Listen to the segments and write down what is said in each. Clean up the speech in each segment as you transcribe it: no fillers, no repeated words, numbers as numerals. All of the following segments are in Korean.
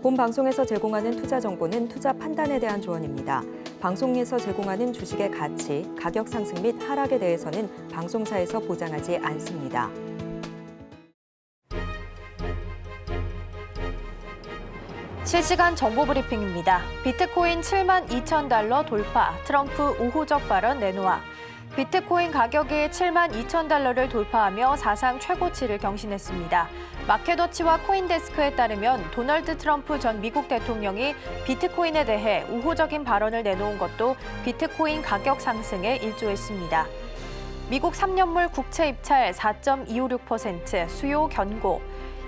본 방송에서 제공하는 투자 정보는 투자 판단에 대한 조언입니다. 방송에서 제공하는 주식의 가치, 가격 상승 및 하락에 대해서는 방송사에서 보장하지 않습니다. 실시간 정보 브리핑입니다. 비트코인 72,000달러 돌파, 트럼프 우호적 발언 내놓아. 비트코인 가격이 72,000달러를 돌파하며 사상 최고치를 경신했습니다. 마켓워치와 코인데스크에 따르면 도널드 트럼프 전 미국 대통령이 비트코인에 대해 우호적인 발언을 내놓은 것도 비트코인 가격 상승에 일조했습니다. 미국 3년물 국채 입찰 4.256%, 수요 견고.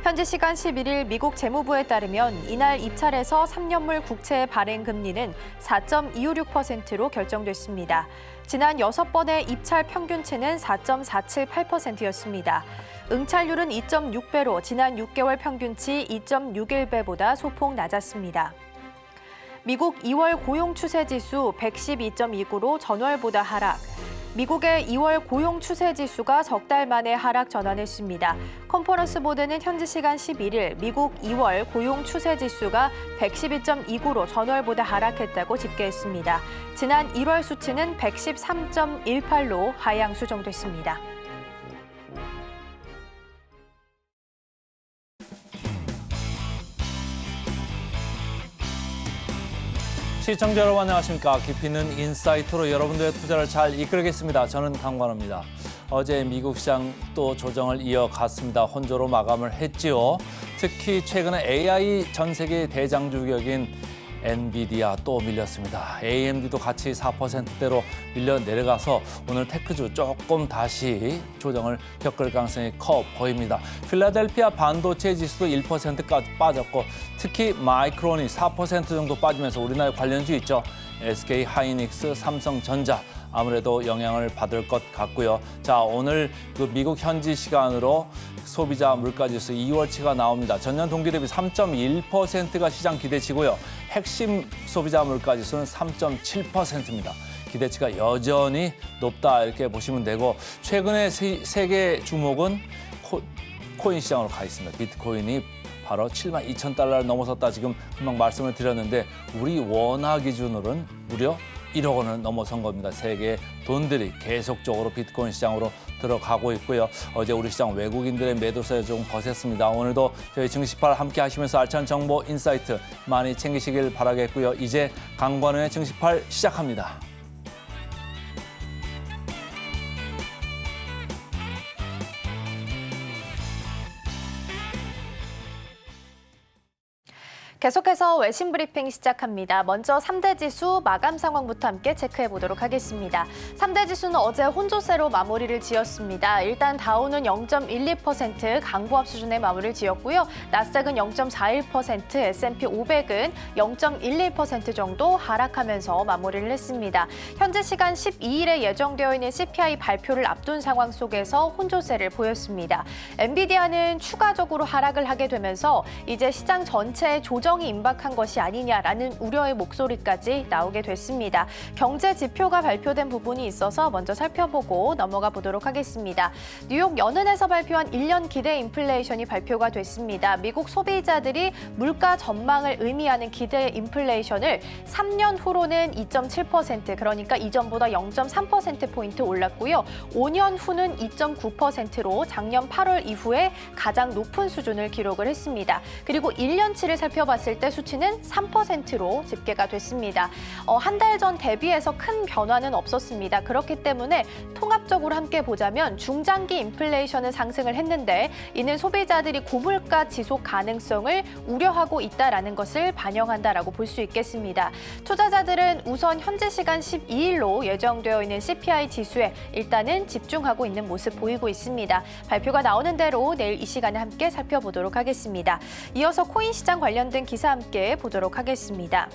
현지 시간 11일 미국 재무부에 따르면 이날 입찰에서 3년물 국채의 발행 금리는 4.256%로 결정됐습니다. 지난 6번의 입찰 평균치는 4.478%였습니다. 응찰률은 2.6배로 지난 6개월 평균치 2.61배보다 소폭 낮았습니다. 미국 2월 고용 추세 지수 112.29로 전월보다 하락. 미국의 2월 고용 추세 지수가 석 달 만에 하락 전환했습니다. 컨퍼런스 보드는 현지 시간 11일 미국 2월 고용 추세 지수가 112.29로 전월보다 하락했다고 집계했습니다. 지난 1월 수치는 113.18로 하향 수정됐습니다. 시청자 여러분 안녕하십니까. 깊이 있는 인사이트로 여러분들의 투자를 잘 이끌겠습니다. 저는 강관호입니다. 어제 미국 시장 또 조정을 이어갔습니다. 혼조로 마감을 했지요. 특히 최근에 AI 전 세계 대장주격인 엔비디아 또 밀렸습니다. AMD도 같이 4%대로 밀려 내려가서 오늘 테크주 조금 다시 조정을 겪을 가능성이 커 보입니다. 필라델피아 반도체 지수도 1%까지 빠졌고 특히 마이크론이 4% 정도 빠지면서 우리나라 관련주 있죠. SK 하이닉스, 삼성전자 아무래도 영향을 받을 것 같고요. 자, 오늘 그 미국 현지 시간으로 소비자 물가지수 2월치가 나옵니다. 전년 동기 대비 3.1%가 시장 기대치고요. 핵심 소비자 물가지수는 3.7%입니다. 기대치가 여전히 높다 이렇게 보시면 되고 최근에 세계 주목은 코인 시장으로 가 있습니다. 비트코인이 바로 72,000달러를 넘어섰다 지금 금방 말씀을 드렸는데 우리 원화 기준으로는 무려 1억 원을 넘어선 겁니다. 세계의 돈들이 계속적으로 비트코인 시장으로 들어가고 있고요. 어제 우리 시장 외국인들의 매도세가 좀 거셌습니다. 오늘도 저희 증시팔 함께 하시면서 알찬 정보 인사이트 많이 챙기시길 바라겠고요. 이제 강관우의 증시팔 시작합니다. 계속해서 외신 브리핑 시작합니다. 먼저 3대 지수 마감 상황부터 함께 체크해 보도록 하겠습니다. 3대 지수는 어제 혼조세로 마무리를 지었습니다. 일단 다우는 0.12% 강보합 수준의 마무리를 지었고요. 나스닥은 0.41%, S&P 500은 0.11% 정도 하락하면서 마무리를 했습니다. 현재 시간 12일에 예정되어 있는 CPI 발표를 앞둔 상황 속에서 혼조세를 보였습니다. 엔비디아는 추가적으로 하락을 하게 되면서 이제 시장 전체의 조정이 임박한 것이 아니냐라는 우려의 목소리까지 나오게 됐습니다. 경제 지표가 발표된 부분이 있어서 먼저 살펴보고 넘어가 보도록 하겠습니다. 뉴욕 연은에서 발표한 1년 기대 인플레이션이 발표가 됐습니다. 미국 소비자들이 물가 전망을 의미하는 기대 인플레이션을 3년 후로는 2.7%, 그러니까 이전보다 0.3%포인트 올랐고요. 5년 후는 2.9%로 작년 8월 이후에 가장 높은 수준을 기록을 했습니다. 그리고 1년치를 살펴봤을 때 수치는 3%로 집계가 됐습니다. 한 달 전 대비해서 큰 변화는 없었습니다. 그렇기 때문에 통합적으로 함께 보자면 중장기 인플레이션은 상승을 했는데 이는 소비자들이 고물가 지속 가능성을 우려하고 있다는 것을 반영한다라고 볼 수 있겠습니다. 투자자들은 우선 현재 시간 12일로 예정되어 있는 CPI 지수에 일단은 집중하고 있는 모습 보이고 있습니다. 발표가 나오는 대로 내일 이 시간에 함께 살펴보도록 하겠습니다. 이어서 코인 시장 관련된 기사 함께 보도록 하겠습니다.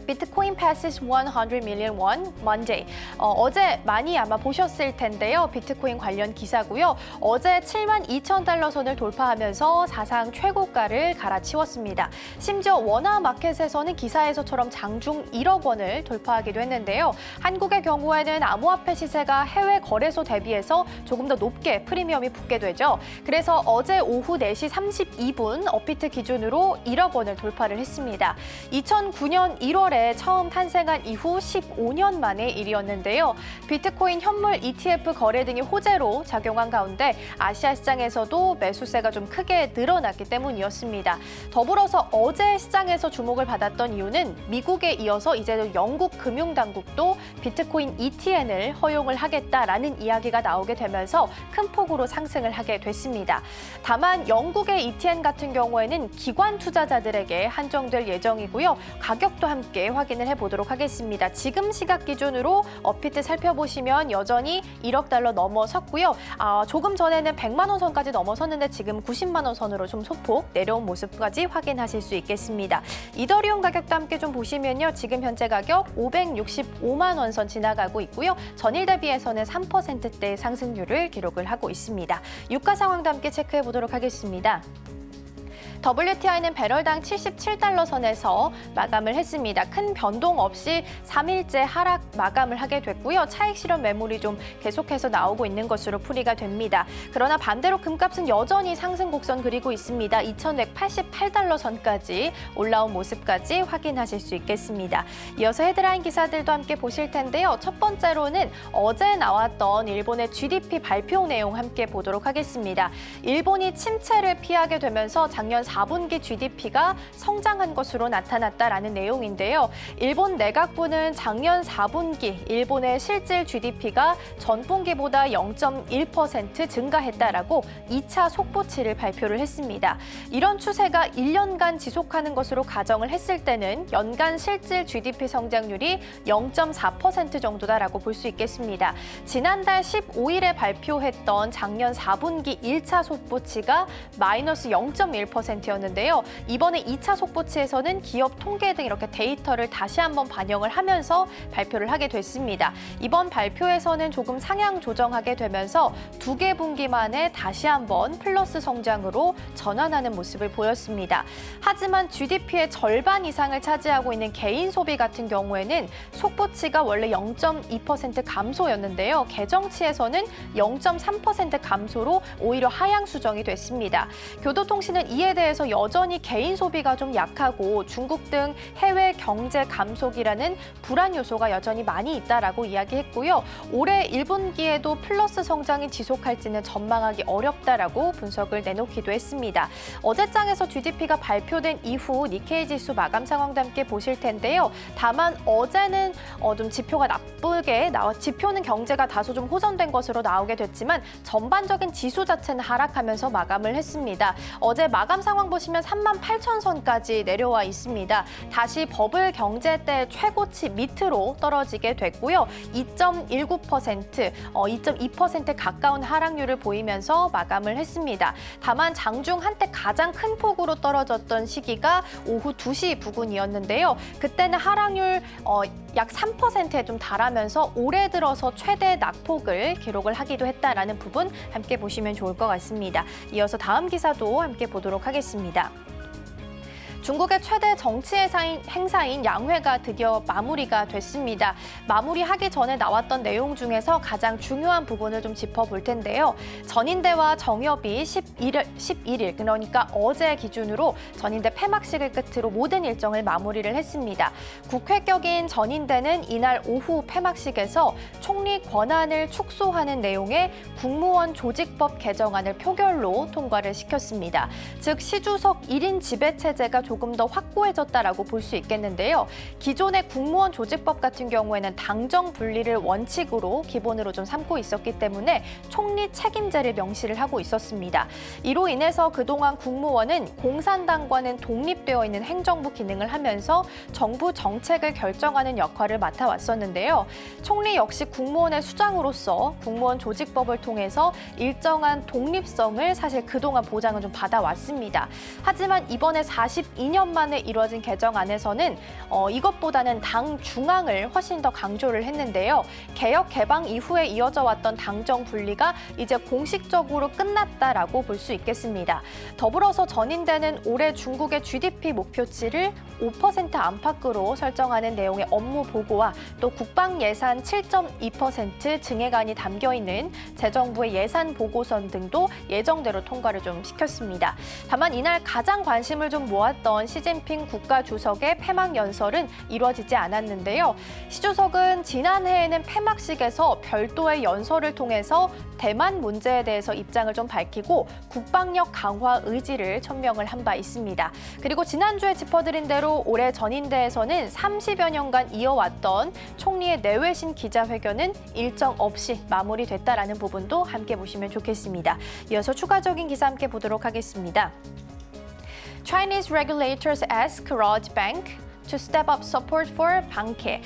Bitcoin passes 100 million won Monday. 어제 많이 아마 보셨을 텐데요. 비트코인 관련 기사고요. 어제 72,000달러 선을 돌파하면서 사상 최고가를 갈아치웠습니다. 심지어 원화 마켓에서는 기사에서처럼 장중 1억 원을 돌파하기도 했는데요. 한국의 경우에는 암호화폐 시세가 해외 거래소 대비해서 조금 더 높게 프리미엄이 붙게 되죠. 그래서 어제 오후 4시 32분 업비트 기준으로 1억 원을 돌파를 했습니다. 2009년 1월에 처음 탄생한 이후 15년 만의 일이었는데요. 비트코인 현물 ETF 거래 등이 호재로 작용한 가운데 아시아 시장에서도 매수세가 좀 크게 늘어났기 때문이었습니다. 더불어서 어제 시장에서 주목을 받았던 이유는 미국에 이어서 이제는 영국 금융당국도 비트코인 ETN을 허용을 하겠다라는 이야기가 나오게 되면서 큰 폭으로 상승을 하게 됐습니다. 다만 영국의 ETN 같은 경우에는 기관 투자자들에게 한정될 예정이고요. 가격도 함께 확인을 해보도록 하겠습니다. 지금 시각 기준으로 업비트 살펴보시면 여전히 1억 달러 넘어섰고요. 조금 전에는 100만 원 선까지 넘어섰는데 지금 90만 원 선으로 좀 소폭 내려온 모습까지 확인하실 수 있겠습니다. 이더리움 가격도 함께 좀 보시면요. 지금 현재 가격 565만 원 선 지나가고 있고요. 전일 대비해서는 3%대 상승률을 기록을 하고 있습니다. 유가 상황도 함께 체크해 보도록 하겠습니다. WTI는 배럴당 77달러 선에서 마감을 했습니다. 큰 변동 없이 3일째 하락 마감을 하게 됐고요. 차익 실현 매물이 좀 계속해서 나오고 있는 것으로 풀이가 됩니다. 그러나 반대로 금값은 여전히 상승 곡선 그리고 있습니다. 2188달러 선까지 올라온 모습까지 확인하실 수 있겠습니다. 이어서 헤드라인 기사들도 함께 보실 텐데요. 첫 번째로는 어제 나왔던 일본의 GDP 발표 내용 함께 보도록 하겠습니다. 일본이 침체를 피하게 되면서 작년 4분기 GDP가 성장한 것으로 나타났다라는 내용인데요. 일본 내각부는 작년 4분기 일본의 실질 GDP가 전분기보다 0.1% 증가했다라고 2차 속보치를 발표를 했습니다. 이런 추세가 1년간 지속하는 것으로 가정을 했을 때는 연간 실질 GDP 성장률이 0.4% 정도다라고 볼 수 있겠습니다. 지난달 15일에 발표했던 작년 4분기 1차 속보치가 마이너스 0.1%였는데요. 이번에 2차 속보치에서는 기업 통계 등 이렇게 데이터를 다시 한번 반영을 하면서 발표를 하게 됐습니다. 이번 발표에서는 조금 상향 조정하게 되면서 2개 분기 만에 다시 한번 플러스 성장으로 전환하는 모습을 보였습니다. 하지만 GDP의 절반 이상을 차지하고 있는 개인 소비 같은 경우에는 속보치가 원래 0.2% 감소였는데요. 개정치에서는 0.3% 감소로 오히려 하향 수정이 됐습니다. 교도통신은 이에 대해서 여전히 개인 소비가 좀 약하고 중국 등 해외 경제 감속이라는 불안 요소가 여전히 많이 있다라고 이야기했고요. 올해 1분기에도 플러스 성장이 지속할지는 전망하기 어렵다라고 분석을 내놓기도 했습니다. 어제장에서 GDP가 발표된 이후 니케이 지수 마감 상황도 함께 보실 텐데요. 다만 어제는 좀 지표가 나쁘게 지표는 경제가 다소 좀 호전된 것으로 나오게 됐지만 전반적인 지수 자체는 하락하면서 마감을 했습니다. 어제 마감 상황 보시면 38,000선까지 내려와 있습니다. 다시 버블 경제 때 최고치 밑으로 떨어지게 됐고요. 2.19%, 2.2% 가까운 하락률을 보이면서 마감을 했습니다. 다만 장중 한때 가장 큰 폭으로 떨어졌던 시기가 오후 2시 부근이었는데요. 그때는 하락률 약 3%에 좀 달하면서 올해 들어서 최대 낙폭을 기록을 하기도 했다라는 부분 함께 보시면 좋을 것 같습니다. 이어서 다음 기사도 함께 보도록 하겠습니다. 중국의 최대 정치 행사인 양회가 드디어 마무리가 됐습니다. 마무리하기 전에 나왔던 내용 중에서 가장 중요한 부분을 좀 짚어볼 텐데요. 전인대와 정협이 11일 그러니까 어제 기준으로 전인대 폐막식을 끝으로 모든 일정을 마무리를 했습니다. 국회격인 전인대는 이날 오후 폐막식에서 총리 권한을 축소하는 내용의 국무원 조직법 개정안을 표결로 통과를 시켰습니다. 즉 시주석 1인 지배체제가 조금 더 확고해졌다라고 볼 수 있겠는데요. 기존의 국무원 조직법 같은 경우에는 당정 분리를 원칙으로 기본으로 좀 삼고 있었기 때문에 총리 책임제를 명시를 하고 있었습니다. 이로 인해서 그동안 국무원은 공산당과는 독립되어 있는 행정부 기능을 하면서 정부 정책을 결정하는 역할을 맡아왔었는데요. 총리 역시 국무원의 수장으로서 국무원 조직법을 통해서 일정한 독립성을 사실 그동안 보장을 좀 받아왔습니다. 하지만 이번에 42 2년 만에 이루어진 개정안에서는 이것보다는 당 중앙을 훨씬 더 강조를 했는데요. 개혁 개방 이후에 이어져 왔던 당정 분리가 이제 공식적으로 끝났다라고 볼 수 있겠습니다. 더불어서 전인대는 올해 중국의 GDP 목표치를 5% 안팎으로 설정하는 내용의 업무 보고와 또 국방 예산 7.2% 증액안이 담겨 있는 재정부의 예산 보고선 등도 예정대로 통과를 좀 시켰습니다. 다만 이날 가장 관심을 좀 모았던 시진핑 국가주석의 폐막 연설은 이루어지지 않았는데요. 시 주석은 지난해에는 폐막식에서 별도의 연설을 통해서 대만 문제에 대해서 입장을 좀 밝히고 국방력 강화 의지를 천명을 한 바 있습니다. 그리고 지난주에 짚어드린 대로 올해 전인대에서는 30여 년간 이어왔던 총리의 내외신 기자회견은 일정 없이 마무리됐다라는 부분도 함께 보시면 좋겠습니다. 이어서 추가적인 기사 함께 보도록 하겠습니다. Chinese regulators ask Raj Bank to step up support for 방캐.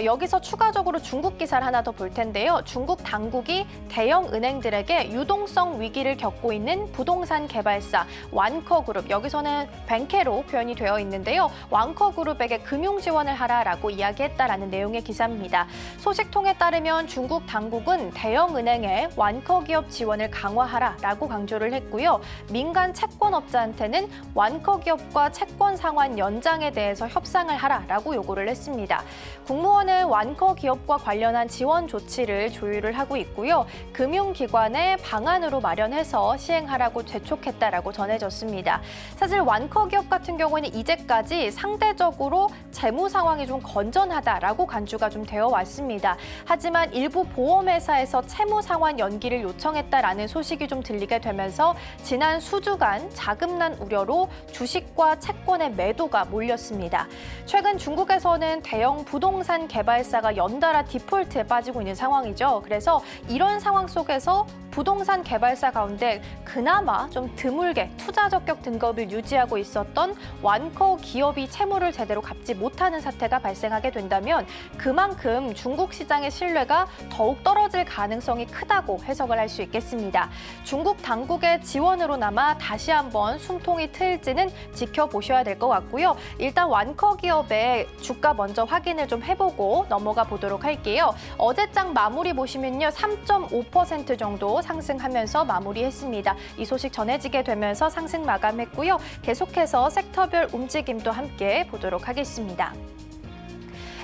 여기서 추가적으로 중국 기사를 하나 더 볼 텐데요. 중국 당국이 대형 은행들에게 유동성 위기를 겪고 있는 부동산 개발사 완커그룹, 여기서는 뱅캐로 표현이 되어 있는데요. 완커그룹에게 금융 지원을 하라라고 이야기했다라는 내용의 기사입니다. 소식통에 따르면 중국 당국은 대형 은행에 완커 기업 지원을 강화하라라고 강조를 했고요. 민간 채권업자한테는 완커 기업과 채권 상환 연장에 대해서 협상을 하라라고 요구를 했습니다. 국무원은 완커 기업과 관련한 지원 조치를 조율을 하고 있고요. 금융기관에 방안으로 마련해서 시행하라고 재촉했다라고 전해졌습니다. 사실 완커 기업 같은 경우에는 이제까지 상대적으로 재무 상황이 좀 건전하다라고 간주가 좀 되어 왔습니다. 하지만 일부 보험회사에서 채무 상환 연기를 요청했다라는 소식이 좀 들리게 되면서 지난 수주간 자금난 우려로 주식과 채권의 매도가 몰렸습니다. 최근 중국에서는 대형 부동산 개발사가 연달아 디폴트에 빠지고 있는 상황이죠. 그래서 이런 상황 속에서 부동산 개발사 가운데 그나마 좀 드물게 투자 적격 등급을 유지하고 있었던 완커 기업이 채무를 제대로 갚지 못하는 사태가 발생하게 된다면 그만큼 중국 시장의 신뢰가 더욱 떨어질 가능성이 크다고 해석을 할 수 있겠습니다. 중국 당국의 지원으로나마 다시 한번 숨통이 트일지는 지켜보셔야 될 것 같고요. 일단 완커 기업의 주가 먼저 확인을 좀 해보고 넘어가 보도록 할게요. 어제장 마무리 보시면요. 3.5% 정도 상승하면서 마무리했습니다. 이 소식 전해지게 되면서 상승 마감했고요. 계속해서 섹터별 움직임도 함께 보도록 하겠습니다.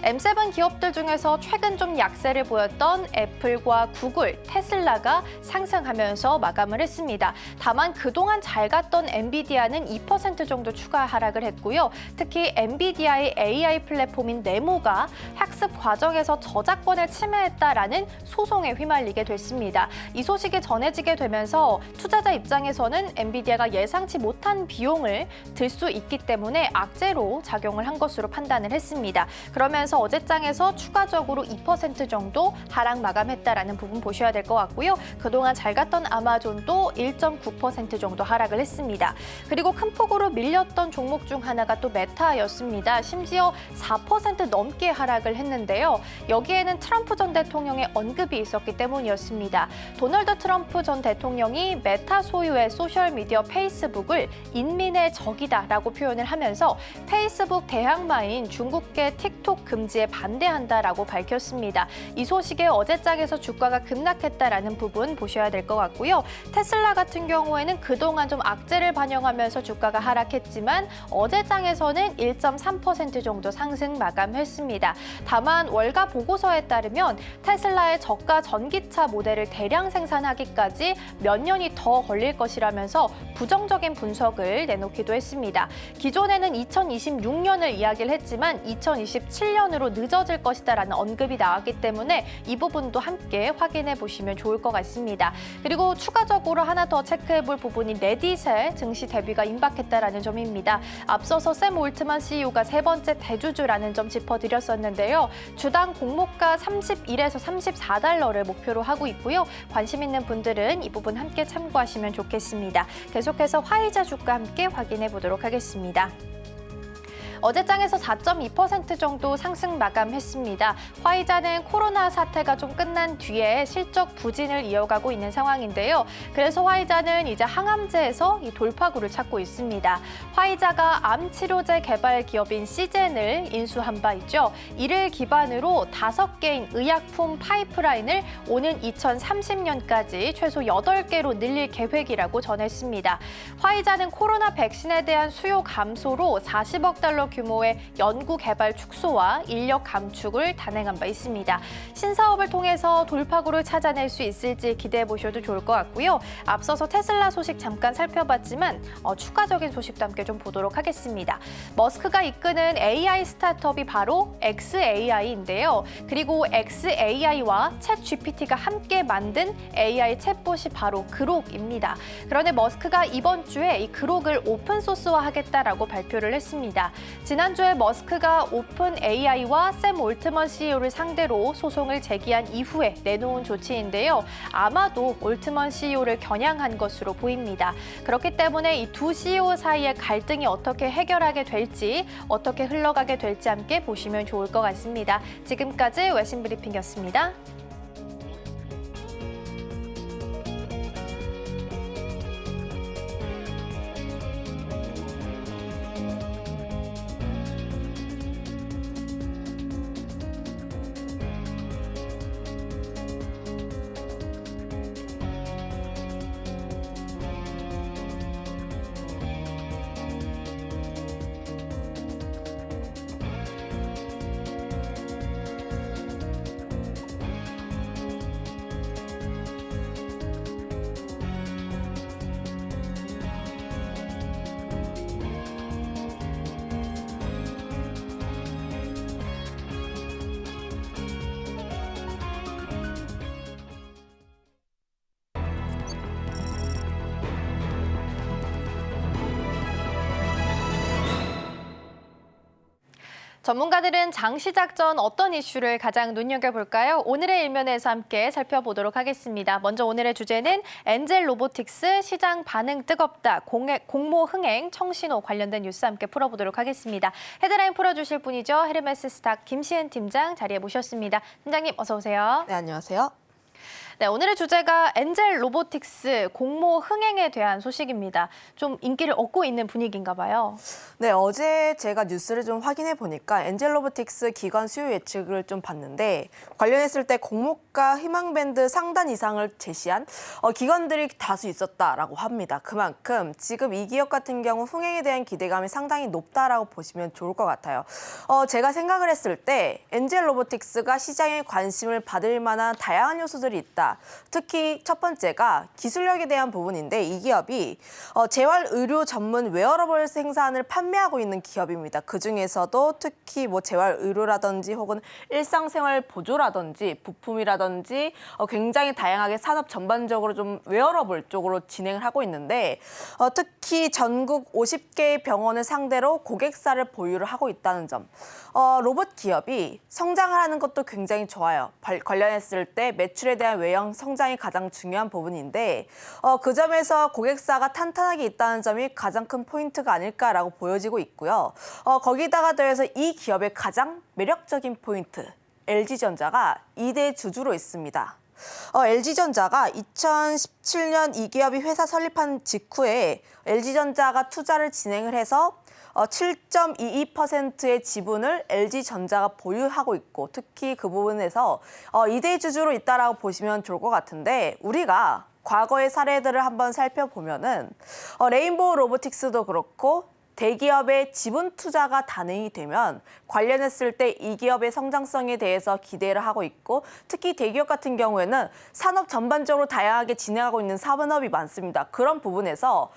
M7 기업들 중에서 최근 좀 약세를 보였던 애플과 구글, 테슬라가 상승하면서 마감을 했습니다. 다만 그동안 잘 갔던 엔비디아는 2% 정도 추가 하락을 했고요. 특히 엔비디아의 AI 플랫폼인 네모가 학습 과정에서 저작권을 침해했다라는 소송에 휘말리게 됐습니다. 이 소식이 전해지게 되면서 투자자 입장에서는 엔비디아가 예상치 못한 비용을 들 수 있기 때문에 악재로 작용을 한 것으로 판단을 했습니다. 그러면서 어제장에서 추가적으로 2% 정도 하락 마감했다라는 부분 보셔야 될 것 같고요. 그동안 잘 갔던 아마존도 1.9% 정도 하락을 했습니다. 그리고 큰 폭으로 밀렸던 종목 중 하나가 또 메타였습니다. 심지어 4% 넘게 하락을 했는데요. 여기에는 트럼프 전 대통령의 언급이 있었기 때문이었습니다. 도널드 트럼프 전 대통령이 메타 소유의 소셜미디어 페이스북을 인민의 적이다라고 표현을 하면서 페이스북 대항마인 중국계 틱톡 금지에 반대한다라고 밝혔습니다. 이 소식에 어제장에서 주가가 급락했다라는 부분 보셔야 될 것 같고요. 테슬라 같은 경우에는 그동안 좀 악재를 반영하면서 주가가 하락했지만 어제장에서는 1.3% 정도 상승 마감했습니다. 다만 월가 보고서에 따르면 테슬라의 저가 전기차 모델을 대량 생산하기까지 몇 년이 더 걸릴 것이라면서 부정적인 분석을 내놓기도 했습니다. 기존에는 2026년을 이야기를 했지만 2027년으로 늦어질 것이다라는 언급이 나왔기 때문에 이 부분도 함께 확인해 보시면 좋을 것 같습니다. 그리고 추가적으로 하나 더 체크해 볼 부분이 레딧의 증시 대비가 임박했다라는 점입니다. 앞서서 샘 올트만 CEO가 세 번째 대주주라는 점 짚어드렸었는데요. 주당 공모가 31에서 34달러를 목표로 하고 있고요. 관심 있는 분들은 이 부분 함께 참고하시면 좋겠습니다. 계속해서 화이자 주가 함께 확인해 보도록 하겠습니다. 어제장에서 4.2% 정도 상승 마감했습니다. 화이자는 코로나 사태가 좀 끝난 뒤에 실적 부진을 이어가고 있는 상황인데요. 그래서 화이자는 이제 항암제에서 이 돌파구를 찾고 있습니다. 화이자가 암 치료제 개발 기업인 시젠을 인수한 바 있죠. 이를 기반으로 5개인 의약품 파이프라인을 오는 2030년까지 최소 8개로 늘릴 계획이라고 전했습니다. 화이자는 코로나 백신에 대한 수요 감소로 40억 달러 규모의 연구 개발 축소와 인력 감축을 단행한 바 있습니다. 신사업을 통해서 돌파구를 찾아낼 수 있을지 기대해 보셔도 좋을 것 같고요. 앞서서 테슬라 소식 잠깐 살펴봤지만 추가적인 소식도 함께 좀 보도록 하겠습니다. 머스크가 이끄는 AI 스타트업이 바로 xAI인데요. 그리고 xAI와 챗GPT가 함께 만든 AI 챗봇이 바로 그록입니다. 그런데 머스크가 이번 주에 이 그록을 오픈소스화하겠다라고 발표를 했습니다. 지난주에 머스크가 오픈AI와 샘 올트먼 CEO를 상대로 소송을 제기한 이후에 내놓은 조치인데요. 아마도 올트먼 CEO를 겨냥한 것으로 보입니다. 그렇기 때문에 이 두 CEO 사이의 갈등이 어떻게 해결하게 될지, 어떻게 흘러가게 될지 함께 보시면 좋을 것 같습니다. 지금까지 외신 브리핑이었습니다. 전문가들은 장 시작 전 어떤 이슈를 가장 눈여겨볼까요? 오늘의 일면에서 함께 살펴보도록 하겠습니다. 먼저 오늘의 주제는 엔젤 로보틱스 시장 반응 뜨겁다, 공모 흥행, 청신호 관련된 뉴스 함께 풀어보도록 하겠습니다. 헤드라인 풀어주실 분이죠. 헤르메스 스탁 김시은 팀장 자리에 모셨습니다. 팀장님 어서 오세요. 네, 안녕하세요. 네, 오늘의 주제가 엔젤 로보틱스 공모 흥행에 대한 소식입니다. 좀 인기를 얻고 있는 분위기인가 봐요. 네, 어제 제가 뉴스를 좀 확인해 보니까 엔젤 로보틱스 기관 수요 예측을 좀 봤는데 관련했을 때 공모가 희망밴드 상단 이상을 제시한 기관들이 다수 있었다라고 합니다. 그만큼 지금 이 기업 같은 경우 흥행에 대한 기대감이 상당히 높다라고 보시면 좋을 것 같아요. 제가 생각을 했을 때 엔젤 로보틱스가 시장에 관심을 받을 만한 다양한 요소들이 있다. 특히 첫 번째가 기술력에 대한 부분인데 이 기업이 재활의료 전문 웨어러블 생산을 판매하고 있는 기업입니다. 그중에서도 특히 뭐 재활의료라든지 혹은 일상생활 보조라든지 부품이라든지 굉장히 다양하게 산업 전반적으로 좀 웨어러블 쪽으로 진행을 하고 있는데 특히 전국 50개의 병원을 상대로 고객사를 보유를 하고 있다는 점. 로봇 기업이 성장을 하는 것도 굉장히 좋아요. 관련했을 때 매출에 대한 외형 성장이 가장 중요한 부분인데 그 점에서 고객사가 탄탄하게 있다는 점이 가장 큰 포인트가 아닐까라고 보여지고 있고요. 거기다가 더해서 이 기업의 가장 매력적인 포인트, LG전자가 2대 주주로 있습니다. LG전자가 2017년 이 기업이 회사 설립한 직후에 LG전자가 투자를 진행을 해서 7.22%의 지분을 LG전자가 보유하고 있고 특히 그 부분에서 2대 주주로 있다라고 보시면 좋을 것 같은데 우리가 과거의 사례들을 한번 살펴보면은 레인보우 로보틱스도 그렇고 대기업의 지분 투자가 단행이 되면 관련했을 때 이 기업의 성장성에 대해서 기대를 하고 있고 특히 대기업 같은 경우에는 산업 전반적으로 다양하게 진행하고 있는 산업이 많습니다. 그런 부분에서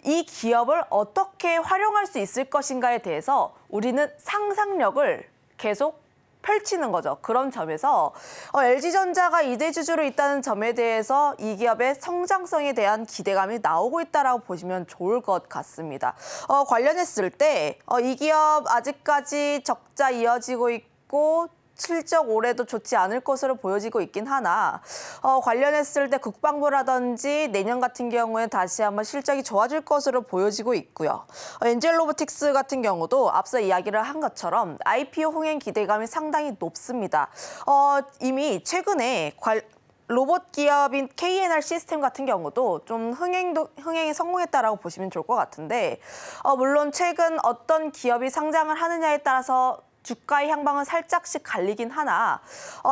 이 기업을 어떻게 활용할 수 있을 것인가에 대해서 우리는 상상력을 계속 펼치는 거죠. 그런 점에서 LG전자가 2대 주주로 있다는 점에 대해서 이 기업의 성장성에 대한 기대감이 나오고 있다고 보시면 좋을 것 같습니다. 관련했을 때 이 기업 아직까지 적자 이어지고 있고 실적 올해도 좋지 않을 것으로 보여지고 있긴 하나 관련했을 때 국방부라든지 내년 같은 경우에 다시 한번 실적이 좋아질 것으로 보여지고 있고요. 엔젤로보틱스 같은 경우도 앞서 이야기를 한 것처럼 IPO 흥행 기대감이 상당히 높습니다. 이미 최근에 로봇 기업인 KNR 시스템 같은 경우도 좀 흥행에 성공했다라고 보시면 좋을 것 같은데 물론 최근 어떤 기업이 상장을 하느냐에 따라서 주가의 향방은 살짝씩 갈리긴 하나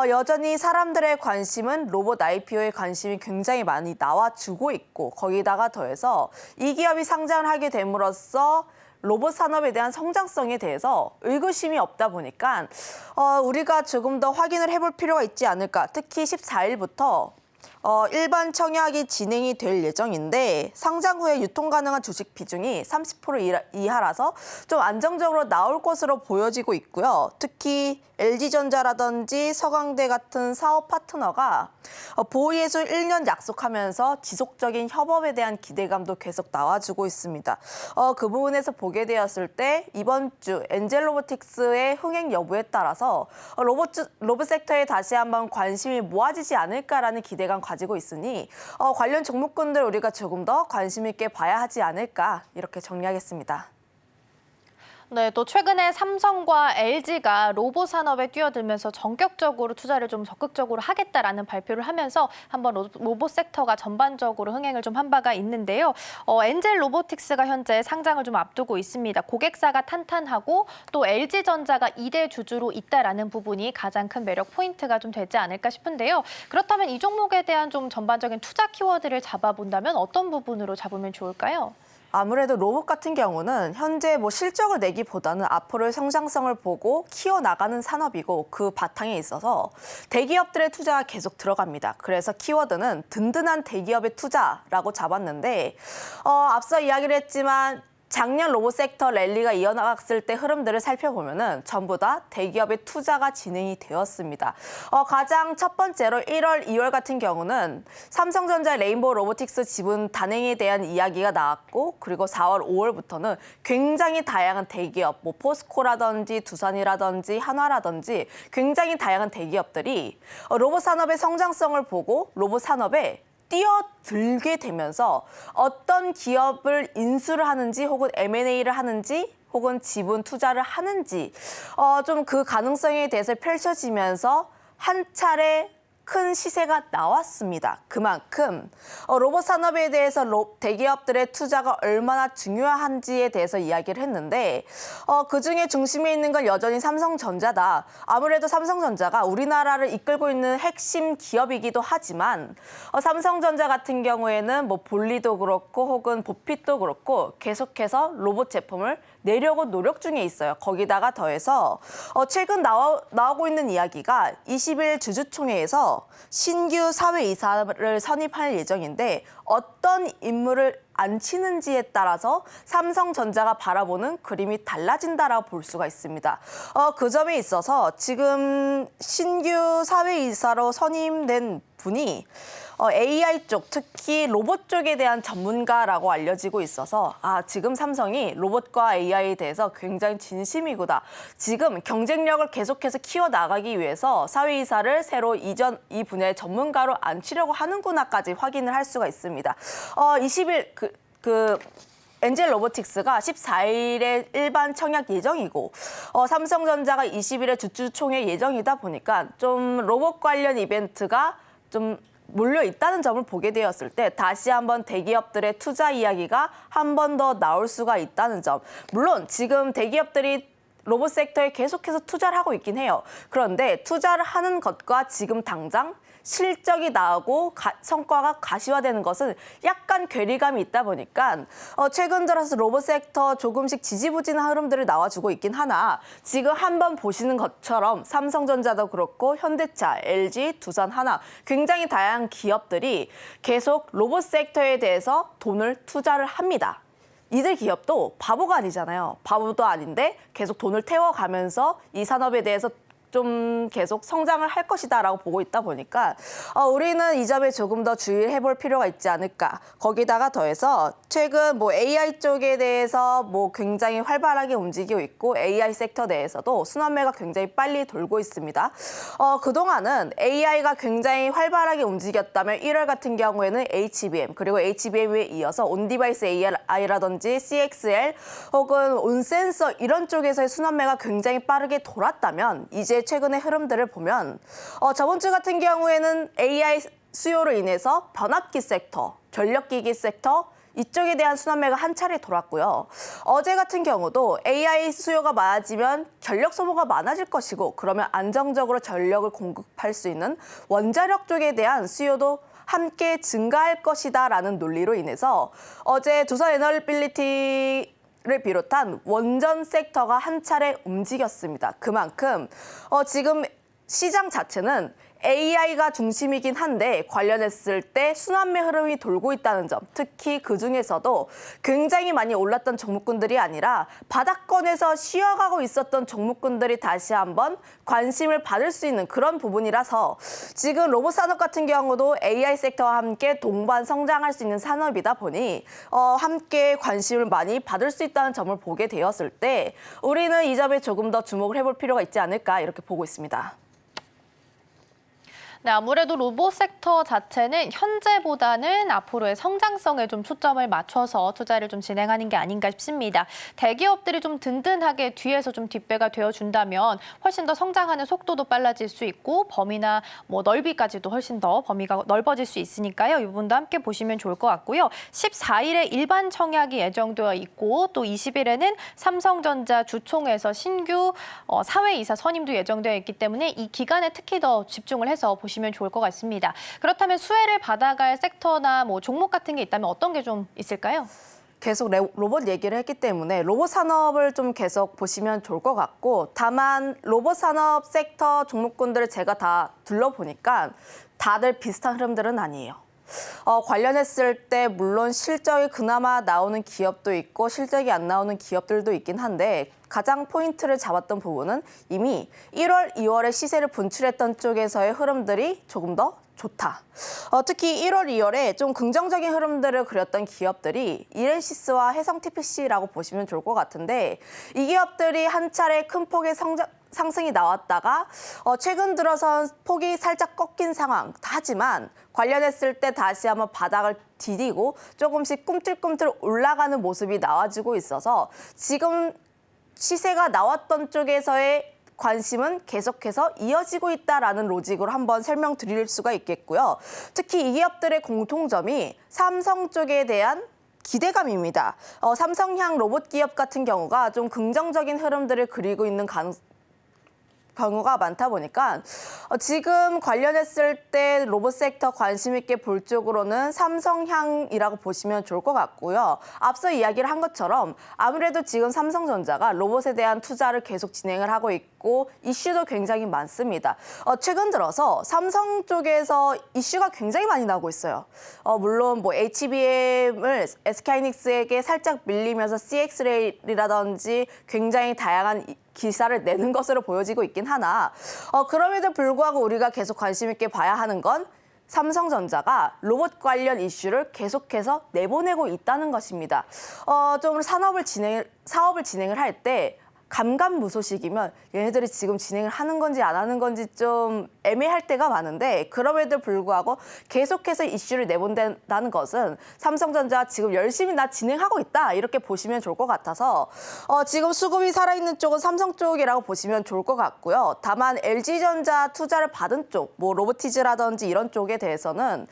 여전히 사람들의 관심은 로봇 IPO에 관심이 굉장히 많이 나와주고 있고 거기다가 더해서 이 기업이 상장을 하게 됨으로써 로봇 산업에 대한 성장성에 대해서 의구심이 없다 보니까 우리가 조금 더 확인을 해볼 필요가 있지 않을까. 특히 14일부터 일반 청약이 진행이 될 예정인데 상장 후에 유통 가능한 주식 비중이 30% 이하라서 좀 안정적으로 나올 것으로 보여지고 있고요. 특히 LG전자라든지 서강대 같은 사업 파트너가 보위예술 1년 약속하면서 지속적인 협업에 대한 기대감도 계속 나와주고 있습니다. 그 부분에서 보게 되었을 때 이번 주 엔젤로보틱스의 흥행 여부에 따라서 로봇 섹터에 다시 한번 관심이 모아지지 않을까라는 기대감 가지고 있으니 관련 종목군들 우리가 조금 더 관심 있게 봐야 하지 않을까 이렇게 정리하겠습니다. 네, 또 최근에 삼성과 LG가 로봇 산업에 뛰어들면서 전격적으로 투자를 좀 적극적으로 하겠다라는 발표를 하면서 한번 로봇 섹터가 전반적으로 흥행을 좀 한 바가 있는데요. 엔젤 로보틱스가 현재 상장을 좀 앞두고 있습니다. 고객사가 탄탄하고 또 LG전자가 2대 주주로 있다라는 부분이 가장 큰 매력 포인트가 좀 되지 않을까 싶은데요. 그렇다면 이 종목에 대한 좀 전반적인 투자 키워드를 잡아본다면 어떤 부분으로 잡으면 좋을까요? 아무래도 로봇 같은 경우는 현재 실적을 내기보다는 앞으로의 성장성을 보고 키워나가는 산업이고 그 바탕에 있어서 대기업들의 투자가 계속 들어갑니다. 그래서 키워드는 든든한 대기업의 투자라고 잡았는데 앞서 이야기를 했지만 작년 로봇 섹터 랠리가 이어나갔을 때 흐름들을 살펴보면은 전부 다 대기업의 투자가 진행이 되었습니다. 가장 첫 번째로 1월, 2월 같은 경우는 삼성전자 레인보우 로보틱스 지분 단행에 대한 이야기가 나왔고 그리고 4월, 5월부터는 굉장히 다양한 대기업, 포스코라든지 두산이라든지 한화라든지 굉장히 다양한 대기업들이 로봇 산업의 성장성을 보고 로봇 산업에 뛰어들게 되면서 어떤 기업을 인수를 하는지 혹은 M&A를 하는지 혹은 지분 투자를 하는지 좀 그 가능성에 대해서 펼쳐지면서 한 차례 큰 시세가 나왔습니다. 그만큼 로봇 산업에 대해서 대기업들의 투자가 얼마나 중요한지에 대해서 이야기를 했는데 그중에 중심에 있는 건 여전히 삼성전자다. 아무래도 삼성전자가 우리나라를 이끌고 있는 핵심 기업이기도 하지만 삼성전자 같은 경우에는 볼리도 그렇고 혹은 보핏도 그렇고 계속해서 로봇 제품을 내려고 노력 중에 있어요. 거기다가 더해서 최근 나오고 있는 이야기가 20일 주주총회에서 신규 사회이사를 선임할 예정인데 어떤 인물을 앉히는지에 따라서 삼성전자가 바라보는 그림이 달라진다라고 볼 수가 있습니다. 그 점에 있어서 지금 신규 사회이사로 선임된 분이 AI 쪽, 특히 로봇 쪽에 대한 전문가라고 알려지고 있어서 지금 삼성이 로봇과 AI에 대해서 굉장히 진심이구나. 지금 경쟁력을 계속해서 키워나가기 위해서 사회이사를 새로 이 분야의 전문가로 앉히려고 하는구나까지 확인을 할 수가 있습니다. 20일 엔젤 로보틱스가 14일에 일반 청약 예정이고 삼성전자가 20일에 주주총회 예정이다 보니까 좀 로봇 관련 이벤트가 좀 몰려 있다는 점을 보게 되었을 때 다시 한번 대기업들의 투자 이야기가 한 번 더 나올 수가 있다는 점. 물론 지금 대기업들이 로봇 섹터에 계속해서 투자를 하고 있긴 해요. 그런데 투자를 하는 것과 지금 당장 실적이 나오고 성과가 가시화되는 것은 약간 괴리감이 있다 보니까 최근 들어서 로봇 섹터 조금씩 지지부진한 흐름들이 나와주고 있긴 하나 지금 한번 보시는 것처럼 삼성전자도 그렇고 현대차, LG, 두산, 한화 굉장히 다양한 기업들이 계속 로봇 섹터에 대해서 돈을 투자를 합니다. 이들 기업도 바보가 아니잖아요. 바보도 아닌데 계속 돈을 태워가면서 이 산업에 대해서 좀 계속 성장을 할 것이다라고 보고 있다 보니까 우리는 이 점에 조금 더 주의를 해볼 필요가 있지 않을까. 거기다가 더해서 최근 뭐 AI 쪽에 대해서 뭐 굉장히 활발하게 움직이고 있고 AI 섹터 내에서도 순환매가 굉장히 빨리 돌고 있습니다. 그동안은 AI가 굉장히 활발하게 움직였다면 1월 같은 경우에는 HBM 그리고 HBM에 이어서 온디바이스 AI라든지 CXL 혹은 온센서 이런 쪽에서의 순환매가 굉장히 빠르게 돌았다면 이제 최근의 흐름들을 보면 저번 주 같은 경우에는 AI 수요로 인해서 변압기 섹터, 전력기기 섹터 이쪽에 대한 순환매가 한 차례 돌았고요. 어제 같은 경우도 AI 수요가 많아지면 전력 소모가 많아질 것이고 그러면 안정적으로 전력을 공급할 수 있는 원자력 쪽에 대한 수요도 함께 증가할 것이다라는 논리로 인해서 어제 두산 에너빌리티 를 비롯한 원전 섹터가 한 차례 움직였습니다. 그만큼 지금 시장 자체는 AI가 중심이긴 한데 관련했을 때 순환매 흐름이 돌고 있다는 점, 특히 그중에서도 굉장히 많이 올랐던 종목군들이 아니라 바닥권에서 쉬어가고 있었던 종목군들이 다시 한번 관심을 받을 수 있는 그런 부분이라서 지금 로봇 산업 같은 경우도 AI 섹터와 함께 동반 성장할 수 있는 산업이다 보니 함께 관심을 많이 받을 수 있다는 점을 보게 되었을 때 우리는 이 점에 조금 더 주목을 해볼 필요가 있지 않을까 이렇게 보고 있습니다. 네, 아무래도 로봇 섹터 자체는 현재보다는 앞으로의 성장성에 좀 초점을 맞춰서 투자를 좀 진행하는 게 아닌가 싶습니다. 대기업들이 좀 든든하게 뒤에서 좀 뒷배가 되어준다면 훨씬 더 성장하는 속도도 빨라질 수 있고 범위나 뭐 넓이까지도 훨씬 더 범위가 넓어질 수 있으니까요. 이 부분도 함께 보시면 좋을 것 같고요. 14일에 일반 청약이 예정되어 있고 또 20일에는 삼성전자 주총에서 신규 사회이사 선임도 예정되어 있기 때문에 이 기간에 특히 더 집중을 해서 보시면 좋을 것 같습니다. 그렇다면 수혜를 받아갈 섹터나 뭐 종목 같은 게 있다면 어떤 게 좀 있을까요? 계속 로봇 얘기를 했기 때문에 로봇 산업을 좀 계속 보시면 좋을 것 같고 다만 로봇 산업 섹터 종목군들을 제가 다 둘러보니까 다들 비슷한 흐름들은 아니에요. 관련했을 때 물론 실적이 그나마 나오는 기업도 있고 실적이 안 나오는 기업들도 있긴 한데 가장 포인트를 잡았던 부분은 이미 1월, 2월에 시세를 분출했던 쪽에서의 흐름들이 조금 더 좋다. 특히 1월, 2월에 좀 긍정적인 흐름들을 그렸던 기업들이 이렌시스와 해성 TPC라고 보시면 좋을 것 같은데 이 기업들이 한 차례 큰 폭의 상승이 나왔다가 최근 들어선 폭이 살짝 꺾인 상황. 하지만 관련했을 때 다시 한번 바닥을 디디고 조금씩 꿈틀꿈틀 올라가는 모습이 나와주고 있어서 지금 시세가 나왔던 쪽에서의 관심은 계속해서 이어지고 있다라는 로직으로 한번 설명드릴 수가 있겠고요. 특히 이 기업들의 공통점이 삼성 쪽에 대한 기대감입니다. 삼성향 로봇 기업 같은 경우가 좀 긍정적인 흐름들을 그리고 있는 경우가 많다 보니까 지금 관련했을 때 로봇 섹터 관심 있게 볼 쪽으로는 삼성향이라고 보시면 좋을 것 같고요. 앞서 이야기를 한 것처럼 아무래도 지금 삼성전자가 로봇에 대한 투자를 계속 진행을 하고 있고 이슈도 굉장히 많습니다. 최근 들어서 삼성 쪽에서 이슈가 굉장히 많이 나오고 있어요. 물론 뭐 HBM을 SK하이닉스에게 살짝 밀리면서 CX레일이라든지 굉장히 다양한 기사를 내는 것으로 보여지고 있긴 하나 그럼에도 불구하고 우리가 계속 관심 있게 봐야 하는 건 삼성전자가 로봇 관련 이슈를 계속해서 내보내고 있다는 것입니다. 좀 사업을 진행을 할 때 감감무소식이면 얘네들이 지금 진행을 하는 건지 안 하는 건지 좀 애매할 때가 많은데 그럼에도 불구하고 계속해서 이슈를 내본다는 것은 삼성전자 지금 열심히 나 진행하고 있다 이렇게 보시면 좋을 것 같아서 지금 수급이 살아있는 쪽은 삼성 쪽이라고 보시면 좋을 것 같고요. 다만 LG전자 투자를 받은 쪽, 뭐 로보티즈라든지 이런 쪽에 대해서는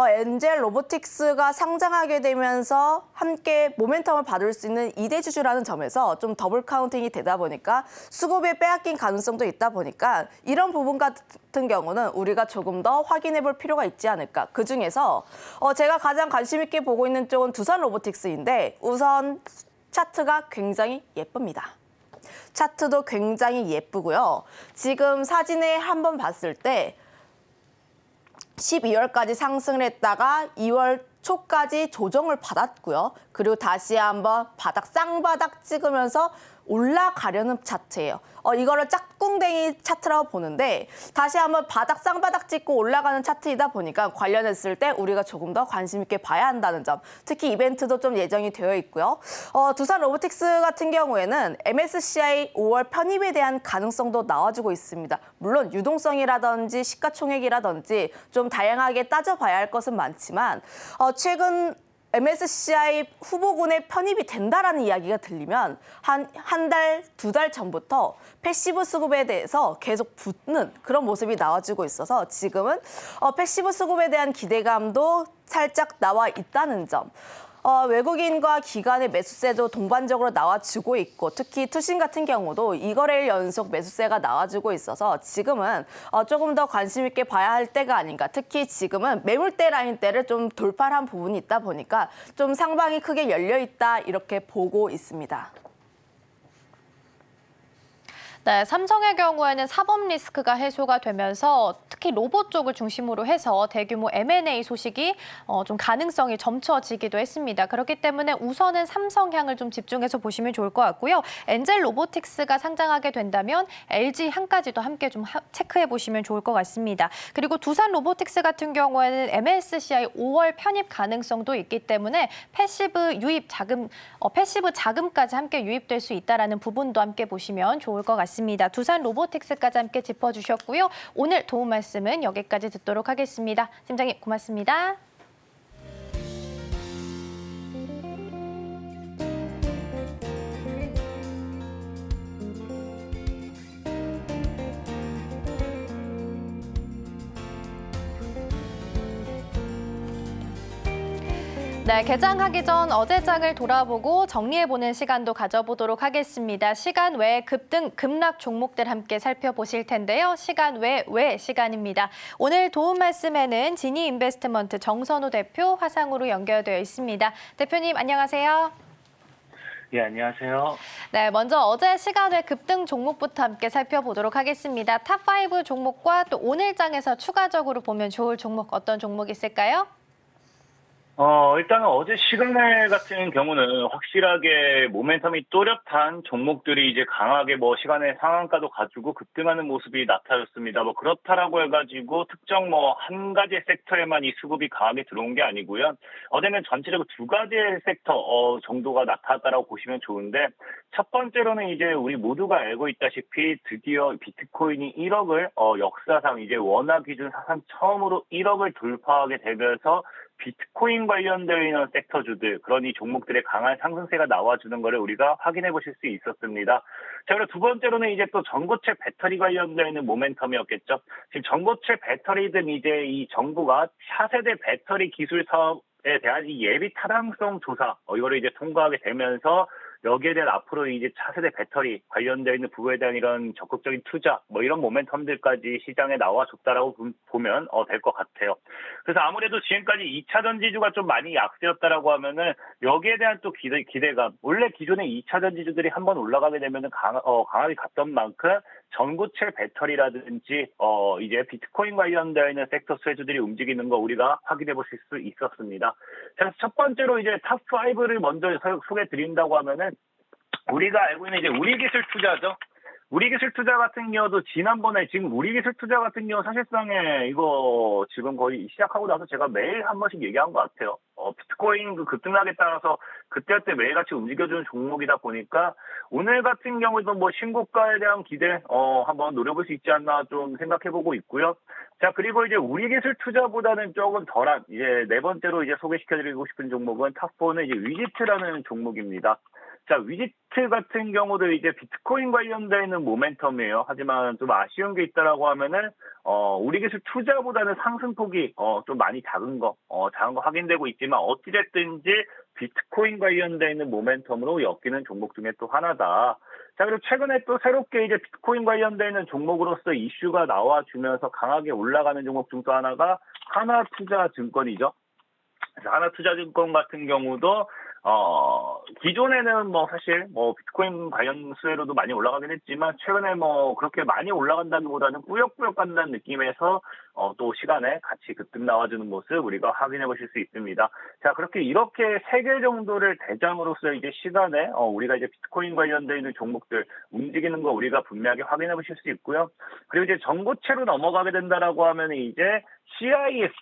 엔젤 로보틱스가 상장하게 되면서 함께 모멘텀을 받을 수 있는 2대 주주라는 점에서 좀 더블 카운팅이 되다 보니까 수급에 빼앗긴 가능성도 있다 보니까 이런 부분 같은 경우는 우리가 조금 더 확인해 볼 필요가 있지 않을까. 그중에서 제가 가장 관심 있게 보고 있는 쪽은 두산 로보틱스인데 우선 차트가 굉장히 예쁩니다. 차트도 굉장히 예쁘고요. 지금 사진에 한번 봤을 때 12월까지 상승을 했다가 2월 초까지 조정을 받았고요. 그리고 다시 한번 쌍바닥 찍으면서 올라가려는 차트예요. 이거를 짝꿍댕이 차트라고 보는데 다시 한번 쌍바닥 찍고 올라가는 차트이다 보니까 관련했을 때 우리가 조금 더 관심 있게 봐야 한다는 점. 특히 이벤트도 좀 예정이 되어 있고요. 두산 로보틱스 같은 경우에는 MSCI 5월 편입에 대한 가능성도 나와주고 있습니다. 물론 유동성이라든지 시가총액이라든지 좀 다양하게 따져봐야 할 것은 많지만 최근 MSCI 후보군에 편입이 된다라는 이야기가 들리면 한 달, 2달 전부터 패시브 수급에 대해서 계속 붙는 그런 모습이 나와주고 있어서 지금은 패시브 수급에 대한 기대감도 살짝 나와 있다는 점. 외국인과 기관의 매수세도 동반적으로 나와주고 있고 특히 투신 같은 경우도 2거래일 연속 매수세가 나와주고 있어서 지금은 조금 더 관심 있게 봐야 할 때가 아닌가. 특히 지금은 매물대 라인대를 좀 돌파한 부분이 있다 보니까 좀 상방이 크게 열려 있다 이렇게 보고 있습니다. 네, 삼성의 경우에는 사법 리스크가 해소가 되면서 특히 로봇 쪽을 중심으로 해서 대규모 M&A 소식이 좀 가능성이 점쳐지기도 했습니다. 그렇기 때문에 우선은 삼성향을 좀 집중해서 보시면 좋을 것 같고요. 엔젤 로보틱스가 상장하게 된다면 LG향까지도 함께 좀 체크해 보시면 좋을 것 같습니다. 그리고 두산 로보틱스 같은 경우에는 MSCI 5월 편입 가능성도 있기 때문에 패시브 자금까지 함께 유입될 수 있다라는 부분도 함께 보시면 좋을 것 같습니다. 두산 로보틱스까지 함께 짚어주셨고요. 오늘 도움 말씀은 여기까지 듣도록 하겠습니다. 팀장님 고맙습니다. 네, 개장하기 전 어제 장을 돌아보고 정리해보는 시간도 가져보도록 하겠습니다. 시간 외 급등, 급락 종목들 함께 살펴보실 텐데요. 시간 외 시간입니다. 오늘 도움 말씀에는 지니인베스트먼트 정선우 대표 화상으로 연결되어 있습니다. 대표님 안녕하세요. 예, 안녕하세요. 네, 먼저 어제 시간 외 급등 종목부터 함께 살펴보도록 하겠습니다. 탑5 종목과 또 오늘 장에서 추가적으로 보면 좋을 종목 어떤 종목 있을까요? 일단은 어제 시간외 같은 경우는 확실하게 모멘텀이 또렷한 종목들이 이제 강하게 시간외 상한가도 가지고 급등하는 모습이 나타났습니다. 그렇다라고 해가지고 특정 한 가지 섹터에만 이 수급이 강하게 들어온 게 아니고요. 어제는 전체적으로 두 가지의 섹터 정도가 나타났다라고 보시면 좋은데 첫 번째로는 이제 우리 모두가 알고 있다시피 드디어 비트코인이 1억을 역사상 이제 원화 기준 사상 처음으로 1억을 돌파하게 되면서 비트코인 관련되어 있는 섹터주들, 그러니 종목들의 강한 상승세가 나와주는 것을 우리가 확인해 보실 수 있었습니다. 자, 그리고 두 번째로는 이제 또 전고체 배터리 관련되어 있는 모멘텀이었겠죠. 지금 전고체 배터리 등 이제 이 정부가 차세대 배터리 기술 사업에 대한 이 예비 타당성 조사, 이거를 이제 통과하게 되면서 여기에 대한 앞으로 이제 차세대 배터리 관련되어 있는 부분에 대한 이런 적극적인 투자, 이런 모멘텀들까지 시장에 나와줬다라고 보면 될 것 같아요. 그래서 아무래도 지금까지 2차 전지주가 좀 많이 약세였다라고 하면은 여기에 대한 또 기대감, 원래 기존의 2차 전지주들이 한번 올라가게 되면은 강하게 갔던 만큼 전고체 배터리라든지 이제 비트코인 관련되어 있는 섹터 수혜주들이 움직이는 거 우리가 확인해 보실 수 있었습니다. 그래서 첫 번째로 이제 탑5를 먼저 소개해 드린다고 하면은 우리가 알고 있는 이제 우리기술 투자죠. 우리기술 투자 같은 경우도 지난번에 지금 우리기술 투자 같은 경우 사실상에 이거 지금 거의 시작하고 나서 제가 매일 한 번씩 얘기한 것 같아요. 비트코인 그 급등락에 따라서 그때 매일같이 움직여주는 종목이다 보니까 오늘 같은 경우에도 신고가에 대한 기대 한번 노려볼 수 있지 않나 좀 생각해보고 있고요. 자, 그리고 이제 우리기술 투자보다는 조금 덜한 이제 네 번째로 이제 소개시켜드리고 싶은 종목은 탑4는 이제 위지트라는 종목입니다. 자, 위지트 같은 경우도 이제 비트코인 관련되어 있는 모멘텀이에요. 하지만 좀 아쉬운 게 있다라고 하면은, 우리 기술 투자보다는 상승폭이, 좀 많이 작은 거 확인되고 있지만, 어찌됐든지 비트코인 관련되어 있는 모멘텀으로 엮이는 종목 중에 또 하나다. 자, 그리고 최근에 또 새롭게 이제 비트코인 관련되어 있는 종목으로서 이슈가 나와주면서 강하게 올라가는 종목 중 또 하나가 하나투자증권이죠. 하나투자증권 같은 경우도 기존에는 뭐 사실 뭐 비트코인 관련 수혜로도 많이 올라가긴 했지만 최근에 뭐 그렇게 많이 올라간다기보다는 꾸역꾸역 간다는 느낌에서 또 시간에 같이 급등 나와주는 모습 우리가 확인해 보실 수 있습니다. 자, 이렇게 3개 정도를 대장으로서 이제 시간에 우리가 이제 비트코인 관련되어 있는 종목들 움직이는 거 우리가 분명하게 확인해 보실 수 있고요. 그리고 이제 전고체로 넘어가게 된다라고 하면 이제 CIS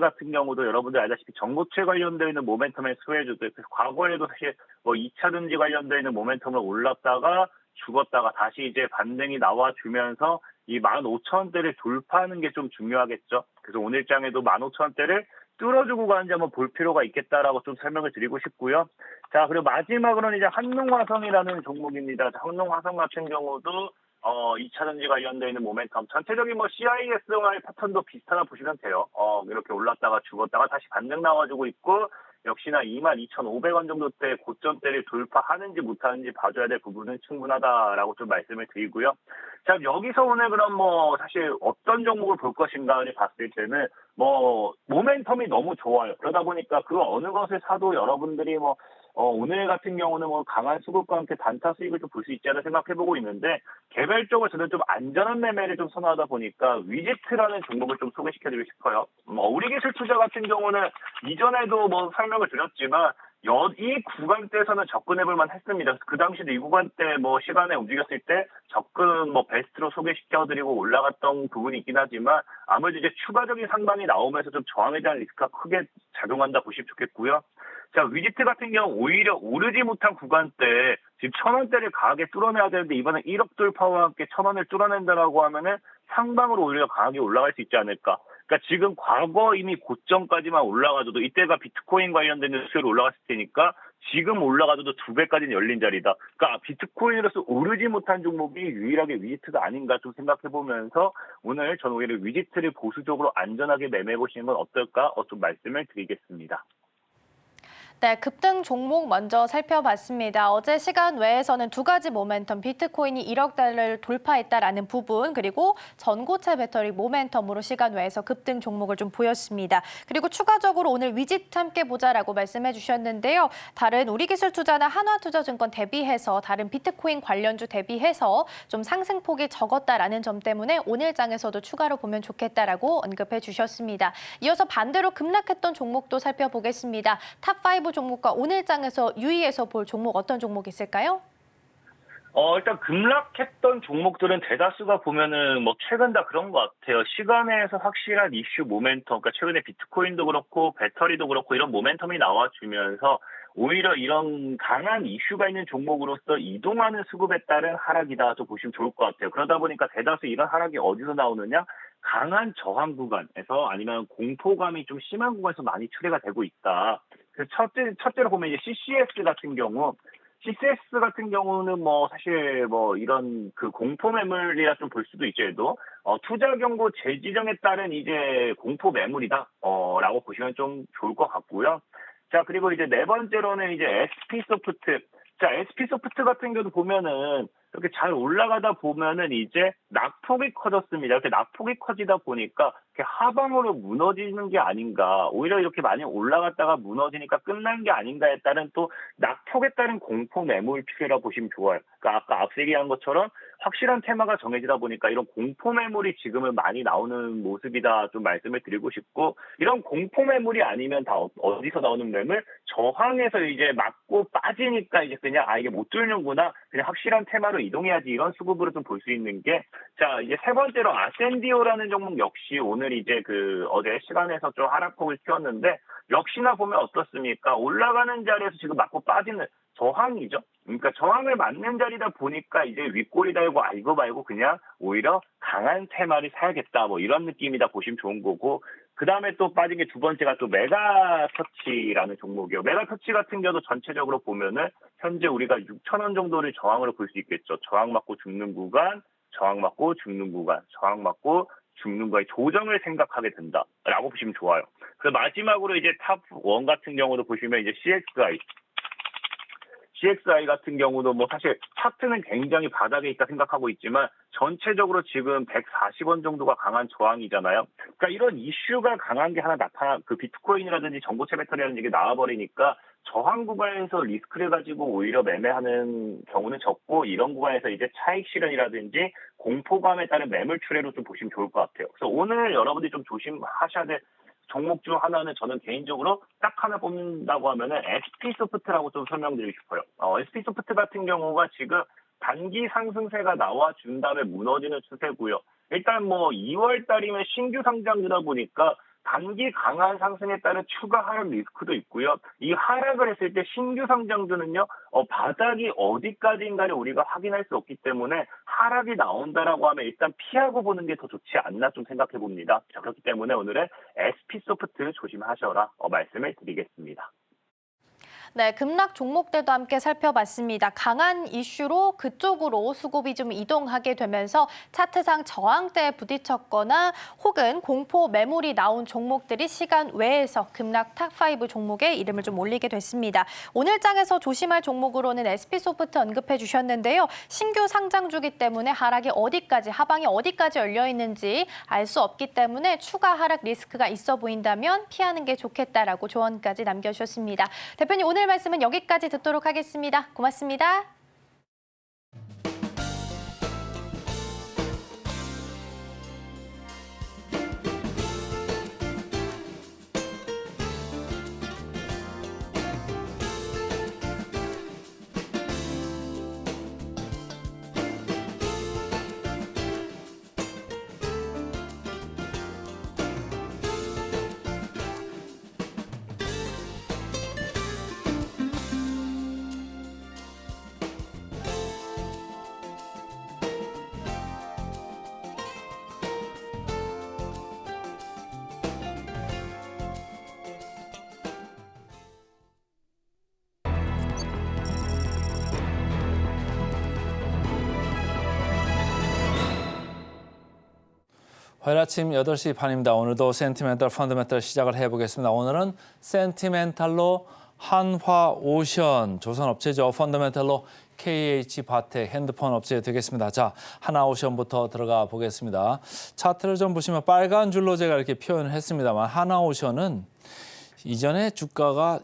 같은 경우도 여러분들 알다시피 전고체 관련되어 있는 모멘텀의 수혜주들. 그래서 과거에도 사실 뭐 2차 전지 관련되어 있는 모멘텀을 올랐다가 죽었다가 다시 이제 반등이 나와주면서 이 15,000원대를 돌파하는 게 좀 중요하겠죠. 그래서 오늘 장에도 15,000원대를 뚫어주고 가는지 한번 볼 필요가 있겠다라고 좀 설명을 드리고 싶고요. 자, 그리고 마지막으로는 이제 한농화성이라는 종목입니다. 한농화성 같은 경우도 2차 전지 관련되어 있는 모멘텀. 전체적인 뭐 CIS와의 패턴도 비슷하다 보시면 돼요. 이렇게 올랐다가 죽었다가 다시 반등 나와주고 있고, 역시나 22,500원 정도대 고점대를 돌파하는지 못하는지 봐줘야 될 부분은 충분하다라고 좀 말씀을 드리고요. 자, 여기서 오늘 그럼 뭐 사실 어떤 종목을 볼 것인가를 봤을 때는 뭐 모멘텀이 너무 좋아요. 그러다 보니까 그 어느 것을 사도 여러분들이 뭐 오늘 같은 경우는 뭐 강한 수급과 함께 단타 수익을 좀 볼 수 있지 않나 생각해보고 있는데, 개별적으로 저는 좀 안전한 매매를 좀 선호하다 보니까 위지트라는 종목을 좀 소개시켜드리고 싶어요. 우리기술 투자 같은 경우는 이전에도 뭐 설명을 드렸지만 이 구간대에서는 접근해볼 만 했습니다. 그 당시도 이 구간대 뭐 시간에 움직였을 때 접근 뭐 베스트로 소개시켜드리고 올라갔던 부분이 있긴 하지만 아무래도 이제 추가적인 상방이 나오면서 좀 저항에 대한 리스크가 크게 작용한다 보시면 좋겠고요. 자, 위지트 같은 경우 오히려 오르지 못한 구간대 지금 1,000원대를 강하게 뚫어내야 되는데 이번에 1억 돌파와 함께 1,000원을 뚫어낸다라고 하면은 상방으로 오히려 강하게 올라갈 수 있지 않을까. 그러니까 지금 과거 이미 고점까지만 올라가줘도 이때가 비트코인 관련된 수요로 올라갔을 테니까 지금 올라가줘도 2배까지는 열린 자리다. 그러니까 비트코인으로서 오르지 못한 종목이 유일하게 위지트가 아닌가 좀 생각해보면서 오늘 저는 오히려 위지트를 보수적으로 안전하게 매매해 보시는 건 어떨까 좀 말씀을 드리겠습니다. 네, 급등 종목 먼저 살펴봤습니다. 어제 시간 외에서는 2가지 모멘텀, 비트코인이 1억 달러를 돌파했다라는 부분, 그리고 전고체 배터리 모멘텀으로 시간 외에서 급등 종목을 좀 보였습니다. 그리고 추가적으로 오늘 위지트 함께 보자라고 말씀해 주셨는데요. 다른 우리기술투자나 한화투자증권 대비해서 다른 비트코인 관련주 대비해서 좀 상승폭이 적었다라는 점 때문에 오늘 장에서도 추가로 보면 좋겠다라고 언급해 주셨습니다. 이어서 반대로 급락했던 종목도 살펴보겠습니다. 탑5 종목과 오늘 장에서 유의해서 볼 종목 어떤 종목이 있을까요? 일단 급락했던 종목들은 대다수가 보면은 뭐 최근 다 그런 것 같아요. 시간에서 확실한 이슈 모멘텀, 그러니까 최근에 비트코인도 그렇고 배터리도 그렇고 이런 모멘텀이 나와주면서 오히려 이런 강한 이슈가 있는 종목으로서 이동하는 수급에 따른 하락이다 또 보시면 좋을 것 같아요. 그러다 보니까 대다수 이런 하락이 어디서 나오느냐? 강한 저항 구간에서 아니면 공포감이 좀 심한 구간에서 많이 출회가 되고 있다. 그래서 첫째로 보면 이제 CCS 같은 경우는 뭐 사실 뭐 이런 그 공포 매물이라 좀 볼 수도 있죠. 얘도 투자 경고 재지정에 따른 이제 공포 매물이다 라고 보시면 좀 좋을 것 같고요. 자, 그리고 이제 네 번째로는 이제 SP소프트. 자, SP소프트 같은 경우도 보면은 이렇게 잘 올라가다 보면은 이제 낙폭이 커졌습니다. 이렇게 낙폭이 커지다 보니까 이렇게 하방으로 무너지는 게 아닌가. 오히려 이렇게 많이 올라갔다가 무너지니까 끝난 게 아닌가에 따른 또 낙폭에 따른 공포 매물 추세라 보시면 좋아요. 그러니까 아까 앞서 얘기한 것처럼 확실한 테마가 정해지다 보니까 이런 공포 매물이 지금은 많이 나오는 모습이다 좀 말씀을 드리고 싶고, 이런 공포 매물이 아니면 다 어디서 나오는 매물? 저항에서 이제 맞고 빠지니까 이제 그냥 이게 못 뚫는구나. 그냥 확실한 테마로 이동해야지 이런 수급으로 좀 볼 수 있는 게, 자, 이제 세 번째로 아센디오라는 종목 역시 오늘 이제 어제 시간에서 좀 하락폭을 튀었는데 역시나 보면 어떻습니까? 올라가는 자리에서 지금 맞고 빠지는 저항이죠. 그러니까 저항을 맞는 자리다 보니까 이제 윗골이 달고 이거 말고 그냥 오히려 강한 테마를 사야겠다 뭐 이런 느낌이다 보시면 좋은 거고, 그 다음에 또 빠진 게 두 번째가 또 메가터치라는 종목이요. 메가터치 같은 경우도 전체적으로 보면은 현재 우리가 6,000원 정도를 저항으로 볼 수 있겠죠. 저항 맞고 죽는 구간, 저항 맞고 죽는 구간, 저항 맞고 죽는 거에 조정을 생각하게 된다라고 보시면 좋아요. 그래서 마지막으로 이제 탑1 같은 경우도 보시면 이제 CXI 같은 경우도 뭐 사실 차트는 굉장히 바닥에 있다 생각하고 있지만 전체적으로 지금 140원 정도가 강한 저항이잖아요. 그러니까 이런 이슈가 강한 게 하나 그 비트코인이라든지 전고체 배터리라든지 이게 나와버리니까 저항 구간에서 리스크를 가지고 오히려 매매하는 경우는 적고 이런 구간에서 이제 차익 실현이라든지 공포감에 따른 매물 출회로 좀 보시면 좋을 것 같아요. 그래서 오늘 여러분들이 좀 조심하셔야 될 종목 중 하나는 저는 개인적으로 딱 하나 뽑는다고 하면은 SP소프트라고 좀 설명드리고 싶어요. SP소프트 같은 경우가 지금 단기 상승세가 나와준 다음에 무너지는 추세고요. 일단 뭐 2월 달이면 신규 상장이다 보니까 단기 강한 상승에 따른 추가 하락 리스크도 있고요. 이 하락을 했을 때 신규 상장주는요, 바닥이 어디까지인가를 우리가 확인할 수 없기 때문에 하락이 나온다라고 하면 일단 피하고 보는 게 더 좋지 않나 좀 생각해 봅니다. 자, 그렇기 때문에 오늘은 SP소프트 조심하셔라 말씀을 드리겠습니다. 네, 급락 종목들도 함께 살펴봤습니다. 강한 이슈로 그쪽으로 수급이 좀 이동하게 되면서 차트상 저항대에 부딪혔거나 혹은 공포 매물이 나온 종목들이 시간 외에서 급락 탑5 종목에 이름을 좀 올리게 됐습니다. 오늘 장에서 조심할 종목으로는 SP소프트 언급해 주셨는데요. 신규 상장주기 때문에 하락이 어디까지, 하방이 어디까지 열려 있는지 알 수 없기 때문에 추가 하락 리스크가 있어 보인다면 피하는 게 좋겠다라고 조언까지 남겨주셨습니다. 대표님, 오늘 말씀은 여기까지 듣도록 하겠습니다. 고맙습니다. 화요일 아침 8시 반입니다. 오늘도 센티멘탈 펀더멘탈 시작을 해보겠습니다. 오늘은 센티멘탈로 한화오션, 조선업체죠. 펀더멘탈로 KH바텍, 핸드폰 업체 되겠습니다. 자, 하나오션부터 들어가 보겠습니다. 차트를 좀 보시면 빨간 줄로 제가 이렇게 표현을 했습니다만 하나오션은 이전에 주가가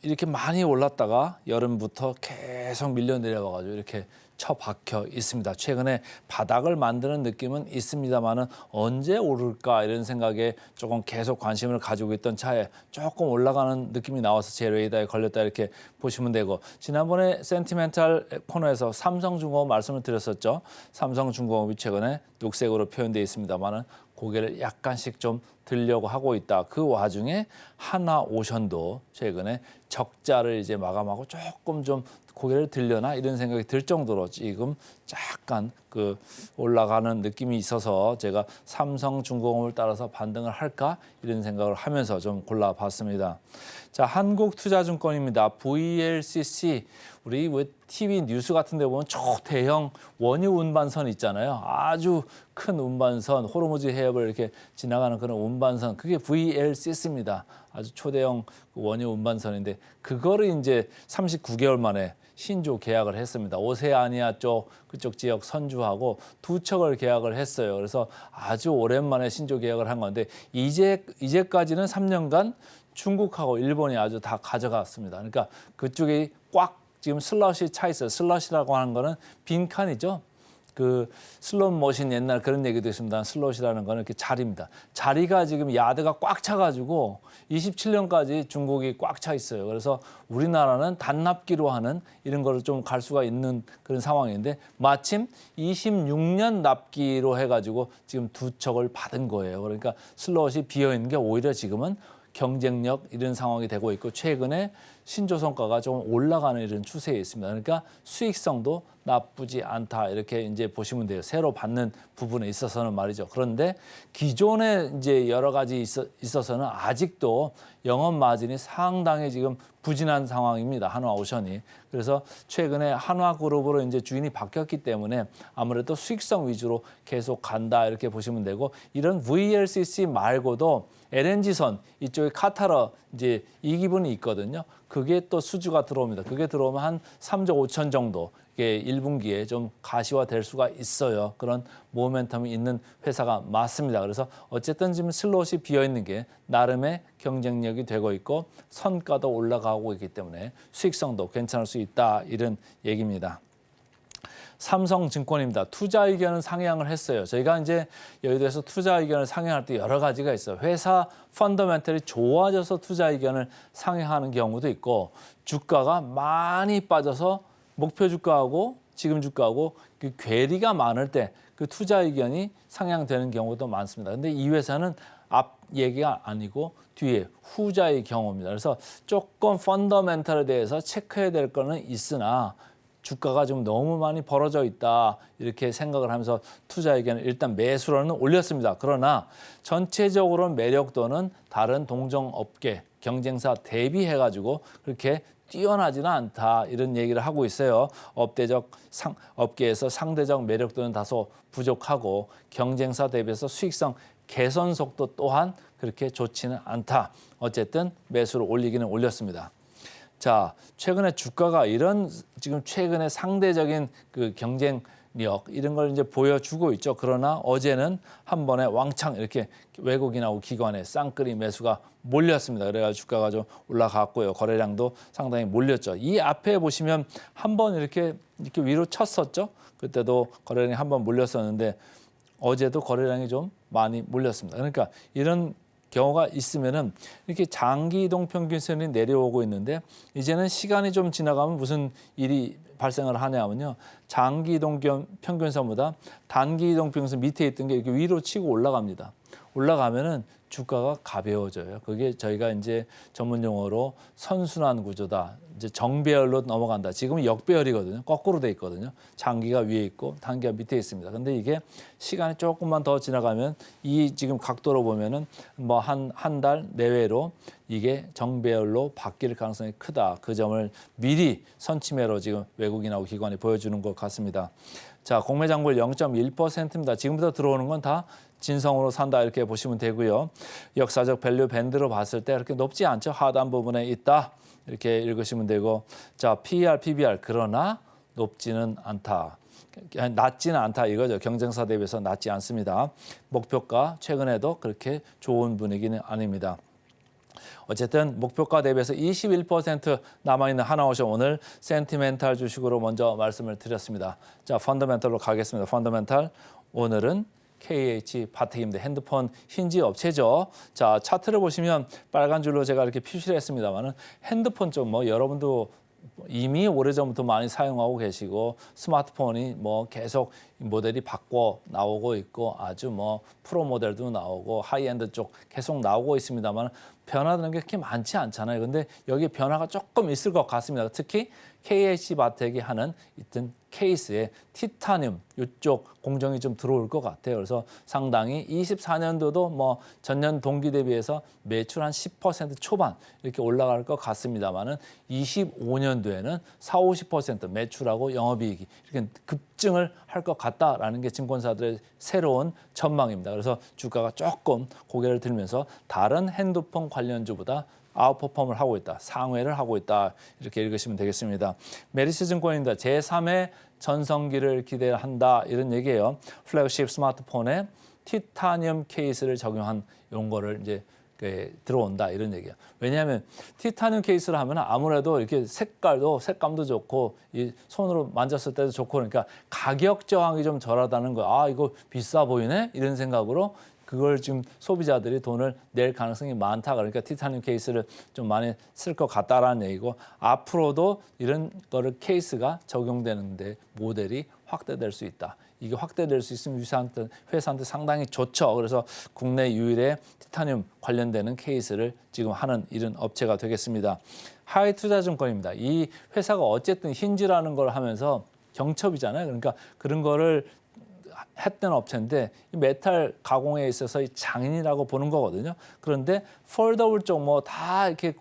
이렇게 많이 올랐다가 여름부터 계속 밀려 내려와가지고 이렇게 처박혀 있습니다. 최근에 바닥을 만드는 느낌은 있습니다만은 언제 오를까 이런 생각에 조금 계속 관심을 가지고 있던 차에 조금 올라가는 느낌이 나와서 제 레이더에 걸렸다 이렇게 보시면 되고, 지난번에 센티멘탈 코너에서 삼성중공업 말씀을 드렸었죠. 삼성중공업이 최근에 녹색으로 표현되어 있습니다만은 고개를 약간씩 좀 들려고 하고 있다. 그 와중에 하나오션도 최근에 적자를 이제 마감하고 조금 좀 고개를 들려나 이런 생각이 들 정도로 지금 약간 그 올라가는 느낌이 있어서 제가 삼성중공업을 따라서 반등을 할까 이런 생각을 하면서 좀 골라봤습니다. 자, 한국투자증권입니다. VLCC, 우리 왜 TV 뉴스 같은 데 보면 초대형 원유 운반선 있잖아요. 아주 큰 운반선, 호르무즈 해협을 이렇게 지나가는 그런 운반선, 그게 VLCC입니다. 아주 초대형 원유 운반선인데 그거를 이제 39개월 만에 신조 계약을 했습니다. 오세아니아 쪽 그쪽 지역 선주하고 두 척을 계약을 했어요. 그래서 아주 오랜만에 신조 계약을 한 건데 이제까지는 3년간 중국하고 일본이 아주 다 가져갔습니다. 그러니까 그쪽이 꽉 지금 슬롯이 차 있어요. 슬롯이라고 하는 거는 빈칸이죠. 그 슬롯 머신 옛날 그런 얘기도 있습니다. 슬롯이라는 거는 이렇게 자리입니다. 자리가 지금 야드가 꽉 차가지고 27년까지 중국이 꽉 차 있어요. 그래서 우리나라는 단납기로 하는 이런 거를 좀 갈 수가 있는 그런 상황인데 마침 26년 납기로 해가지고 지금 두 척을 받은 거예요. 그러니까 슬롯이 비어 있는 게 오히려 지금은 경쟁력 이런 상황이 되고 있고 최근에 신조선가가 좀 올라가는 이런 추세에 있습니다. 그러니까 수익성도 나쁘지 않다 이렇게 이제 보시면 돼요. 새로 받는 부분에 있어서는 말이죠. 그런데 기존에 이제 여러 가지 있어서는 아직도 영업 마진이 상당히 지금 부진한 상황입니다. 한화오션이. 그래서 최근에 한화그룹으로 이제 주인이 바뀌었기 때문에 아무래도 수익성 위주로 계속 간다 이렇게 보시면 되고, 이런 VLCC 말고도 LNG선 이쪽에 카타르 이제 이 기분이 있거든요. 그게 또 수주가 들어옵니다. 그게 들어오면 한 3조 5천 정도 이게 1분기에 좀 가시화될 수가 있어요. 그런 모멘텀이 있는 회사가 맞습니다. 그래서 어쨌든 지금 슬롯이 비어있는 게 나름의 경쟁력이 되고 있고 선가도 올라가고 있기 때문에 수익성도 괜찮을 수 있다 이런 얘기입니다. 삼성증권입니다. 투자 의견은 상향을 했어요. 저희가 이제 여의도에서 투자 의견을 상향할 때 여러 가지가 있어요. 회사 펀더멘털이 좋아져서 투자 의견을 상향하는 경우도 있고 주가가 많이 빠져서 목표 주가하고 지금 주가하고 그 괴리가 많을 때 그 투자 의견이 상향되는 경우도 많습니다. 근데 이 회사는 앞 얘기가 아니고 뒤에 후자의 경우입니다. 그래서 조금 펀더멘털에 대해서 체크해야 될 거는 있으나 주가가 좀 너무 많이 벌어져 있다 이렇게 생각을 하면서 투자 의견을 일단 매수로는 올렸습니다. 그러나 전체적으로 매력도는 다른 동종업계 경쟁사 대비해가지고 그렇게 뛰어나지는 않다 이런 얘기를 하고 있어요. 업계에서 상대적 매력도는 다소 부족하고 경쟁사 대비해서 수익성 개선 속도 또한 그렇게 좋지는 않다. 어쨌든 매수를 올리기는 올렸습니다. 자, 최근에 주가가 이런 지금 최근에 상대적인 그 경쟁력 이런 걸 이제 보여주고 있죠. 그러나 어제는 한 번에 왕창 이렇게 외국인하고 기관의 쌍끌이 매수가 몰렸습니다. 그래가지고 주가가 좀 올라갔고요. 거래량도 상당히 몰렸죠. 이 앞에 보시면 한 번 이렇게 위로 쳤었죠. 그때도 거래량이 한 번 몰렸었는데 어제도 거래량이 좀 많이 몰렸습니다. 그러니까 이런 경우가 있으면은 이렇게 장기 이동 평균선이 내려오고 있는데 이제는 시간이 좀 지나가면 무슨 일이 발생을 하냐면요. 장기 이동 평균선보다 단기 이동 평균선 밑에 있던 게 이렇게 위로 치고 올라갑니다. 올라가면은 주가가 가벼워져요. 그게 저희가 이제 전문 용어로 선순환 구조다. 이제 정배열로 넘어간다. 지금은 역배열이거든요. 거꾸로 돼 있거든요. 장기가 위에 있고 단기가 밑에 있습니다. 근데 이게 시간이 조금만 더 지나가면 이 지금 각도로 보면은 뭐 한 달 내외로 이게 정배열로 바뀔 가능성이 크다. 그 점을 미리 선침해로 지금 외국인하고 기관이 보여주는 것 같습니다. 자, 공매장불 0.1%입니다. 지금부터 들어오는 건 다 진성으로 산다 이렇게 보시면 되고요. 역사적 밸류 밴드로 봤을 때 그렇게 높지 않죠. 하단 부분에 있다. 이렇게 읽으시면 되고 자, PER, PBR 그러나 높지는 않다. 낮지는 않다 이거죠. 경쟁사 대비해서 낮지 않습니다. 목표가 최근에도 그렇게 좋은 분위기는 아닙니다. 어쨌든 목표가 대비해서 21% 남아있는 하나오션 오늘 센티멘탈 주식으로 먼저 말씀을 드렸습니다. 자, 펀더멘탈로 가겠습니다. 펀더멘탈 오늘은 KH 바텍입니다. 핸드폰 힌지 업체죠. 자, 차트를 보시면 빨간 줄로 제가 이렇게 표시를 했습니다만은 핸드폰 쪽 뭐 여러분도 이미 오래전부터 많이 사용하고 계시고 스마트폰이 뭐 계속 모델이 바꿔 나오고 있고 아주 뭐 프로 모델도 나오고 하이엔드 쪽 계속 나오고 있습니다만 변화되는 게 그렇게 많지 않잖아요. 근데 여기 변화가 조금 있을 것 같습니다. 특히 KH바텍이 하는 있던 케이스에 티타늄 이쪽 공정이 좀 들어올 것 같아요. 그래서 상당히 24년도도 뭐 전년 동기 대비해서 매출 한 10% 초반 이렇게 올라갈 것 같습니다만은 25년도에는 40~50% 매출하고 영업이익이 이렇게 급증을 할 것 같다라는 게 증권사들의 새로운 전망입니다. 그래서 주가가 조금 고개를 들면서 다른 핸드폰 관련주보다 아웃퍼폼을 하고 있다. 상회를 하고 있다. 이렇게 읽으시면 되겠습니다. 메리츠 증권입니다. 제3의 전성기를 기대한다. 이런 얘기예요. 플래그십 스마트폰에 티타늄 케이스를 적용한 이런 거를 이제 들어온다. 이런 얘기예요. 왜냐하면 티타늄 케이스를 하면 아무래도 이렇게 색감도 좋고 이 손으로 만졌을 때도 좋고 그러니까 가격 저항이 좀 덜하다는 거야. 아, 이거 비싸 보이네? 이런 생각으로 그걸 지금 소비자들이 돈을 낼 가능성이 많다. 그러니까 티타늄 케이스를 좀 많이 쓸 것 같다라는 얘기고 앞으로도 이런 거를 케이스가 적용되는데 모델이 확대될 수 있다. 이게 확대될 수 있으면 회사한테 상당히 좋죠. 그래서 국내 유일의 티타늄 관련되는 케이스를 지금 하는 이런 업체가 되겠습니다. 하이투자증권입니다. 이 회사가 어쨌든 힌지라는 걸 하면서 경첩이잖아요. 그러니까 그런 거를 했던 업체인데 메탈 가공에 있어서 장인이라고 보는 거거든요. 그런데 폴더블 쪽 뭐 다 이렇게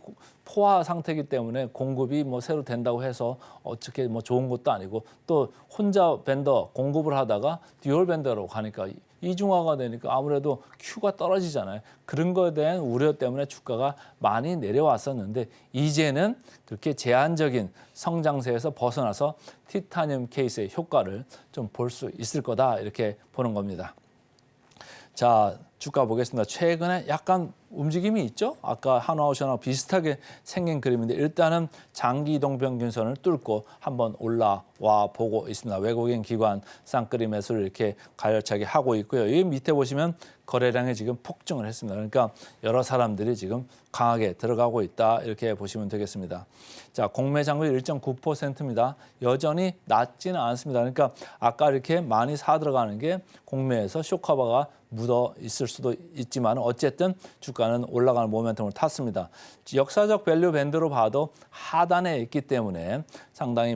포화 상태이기 때문에 공급이 뭐 새로 된다고 해서 어떻게 뭐 좋은 것도 아니고 또 혼자 벤더 공급을 하다가 듀얼 벤더로 가니까 이중화가 되니까 아무래도 Q가 떨어지잖아요. 그런 거에 대한 우려 때문에 주가가 많이 내려왔었는데 이제는 그렇게 제한적인 성장세에서 벗어나서 티타늄 케이스의 효과를 좀 볼 수 있을 거다 이렇게 보는 겁니다. 자, 주가 보겠습니다. 최근에 약간 움직임이 있죠? 아까 한화오션하고 비슷하게 생긴 그림인데 일단은 장기 이동 평균선을 뚫고 한번 올라와 보고 있습니다. 외국인 기관 쌍끌이 매수를 이렇게 가열차게 하고 있고요. 이 밑에 보시면 거래량이 지금 폭증을 했습니다. 그러니까 여러 사람들이 지금 강하게 들어가고 있다 이렇게 보시면 되겠습니다. 자, 공매 장률 1.9%입니다. 여전히 낮지는 않습니다. 그러니까 아까 이렇게 많이 사 들어가는 게 공매에서 쇼커버가 묻어 있을 수도 있지만 어쨌든 주가는 올라가는 모멘텀을 탔습니다. 역사적 밸류 밴드로 봐도 하단에 있기 때문에 상당히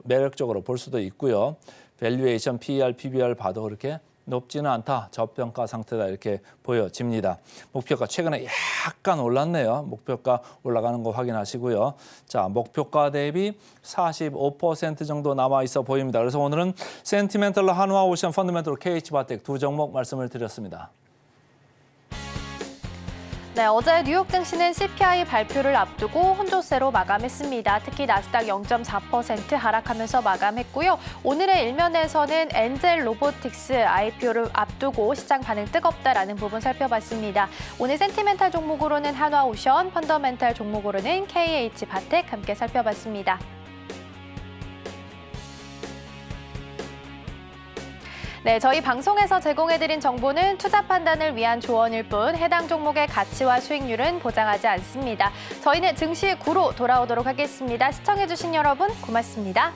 매력적으로 볼 수도 있고요. 밸류에이션, PER, PBR 봐도 그렇게 높지는 않다. 저평가 상태다 이렇게 보여집니다. 목표가 최근에 약간 올랐네요. 목표가 올라가는 거 확인하시고요. 자, 목표가 대비 45% 정도 남아 있어 보입니다. 그래서 오늘은 센티멘털로 한화오션, 펀더멘털로 KH바텍 두 종목 말씀을 드렸습니다. 네, 어제 뉴욕 증시는 CPI 발표를 앞두고 혼조세로 마감했습니다. 특히 나스닥 0.4% 하락하면서 마감했고요. 오늘의 일면에서는 엔젤 로보틱스 IPO를 앞두고 시장 반응 뜨겁다라는 부분 살펴봤습니다. 오늘 센티멘탈 종목으로는 한화오션, 펀더멘탈 종목으로는 KH바텍 함께 살펴봤습니다. 네, 저희 방송에서 제공해드린 정보는 투자 판단을 위한 조언일 뿐 해당 종목의 가치와 수익률은 보장하지 않습니다. 저희는 증시 9로 돌아오도록 하겠습니다. 시청해주신 여러분 고맙습니다.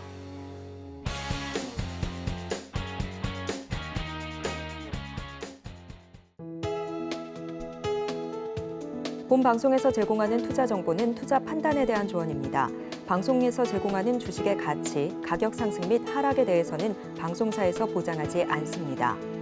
본 방송에서 제공하는 투자 정보는 투자 판단에 대한 조언입니다. 방송에서 제공하는 주식의 가치, 가격 상승 및 하락에 대해서는 방송사에서 보장하지 않습니다.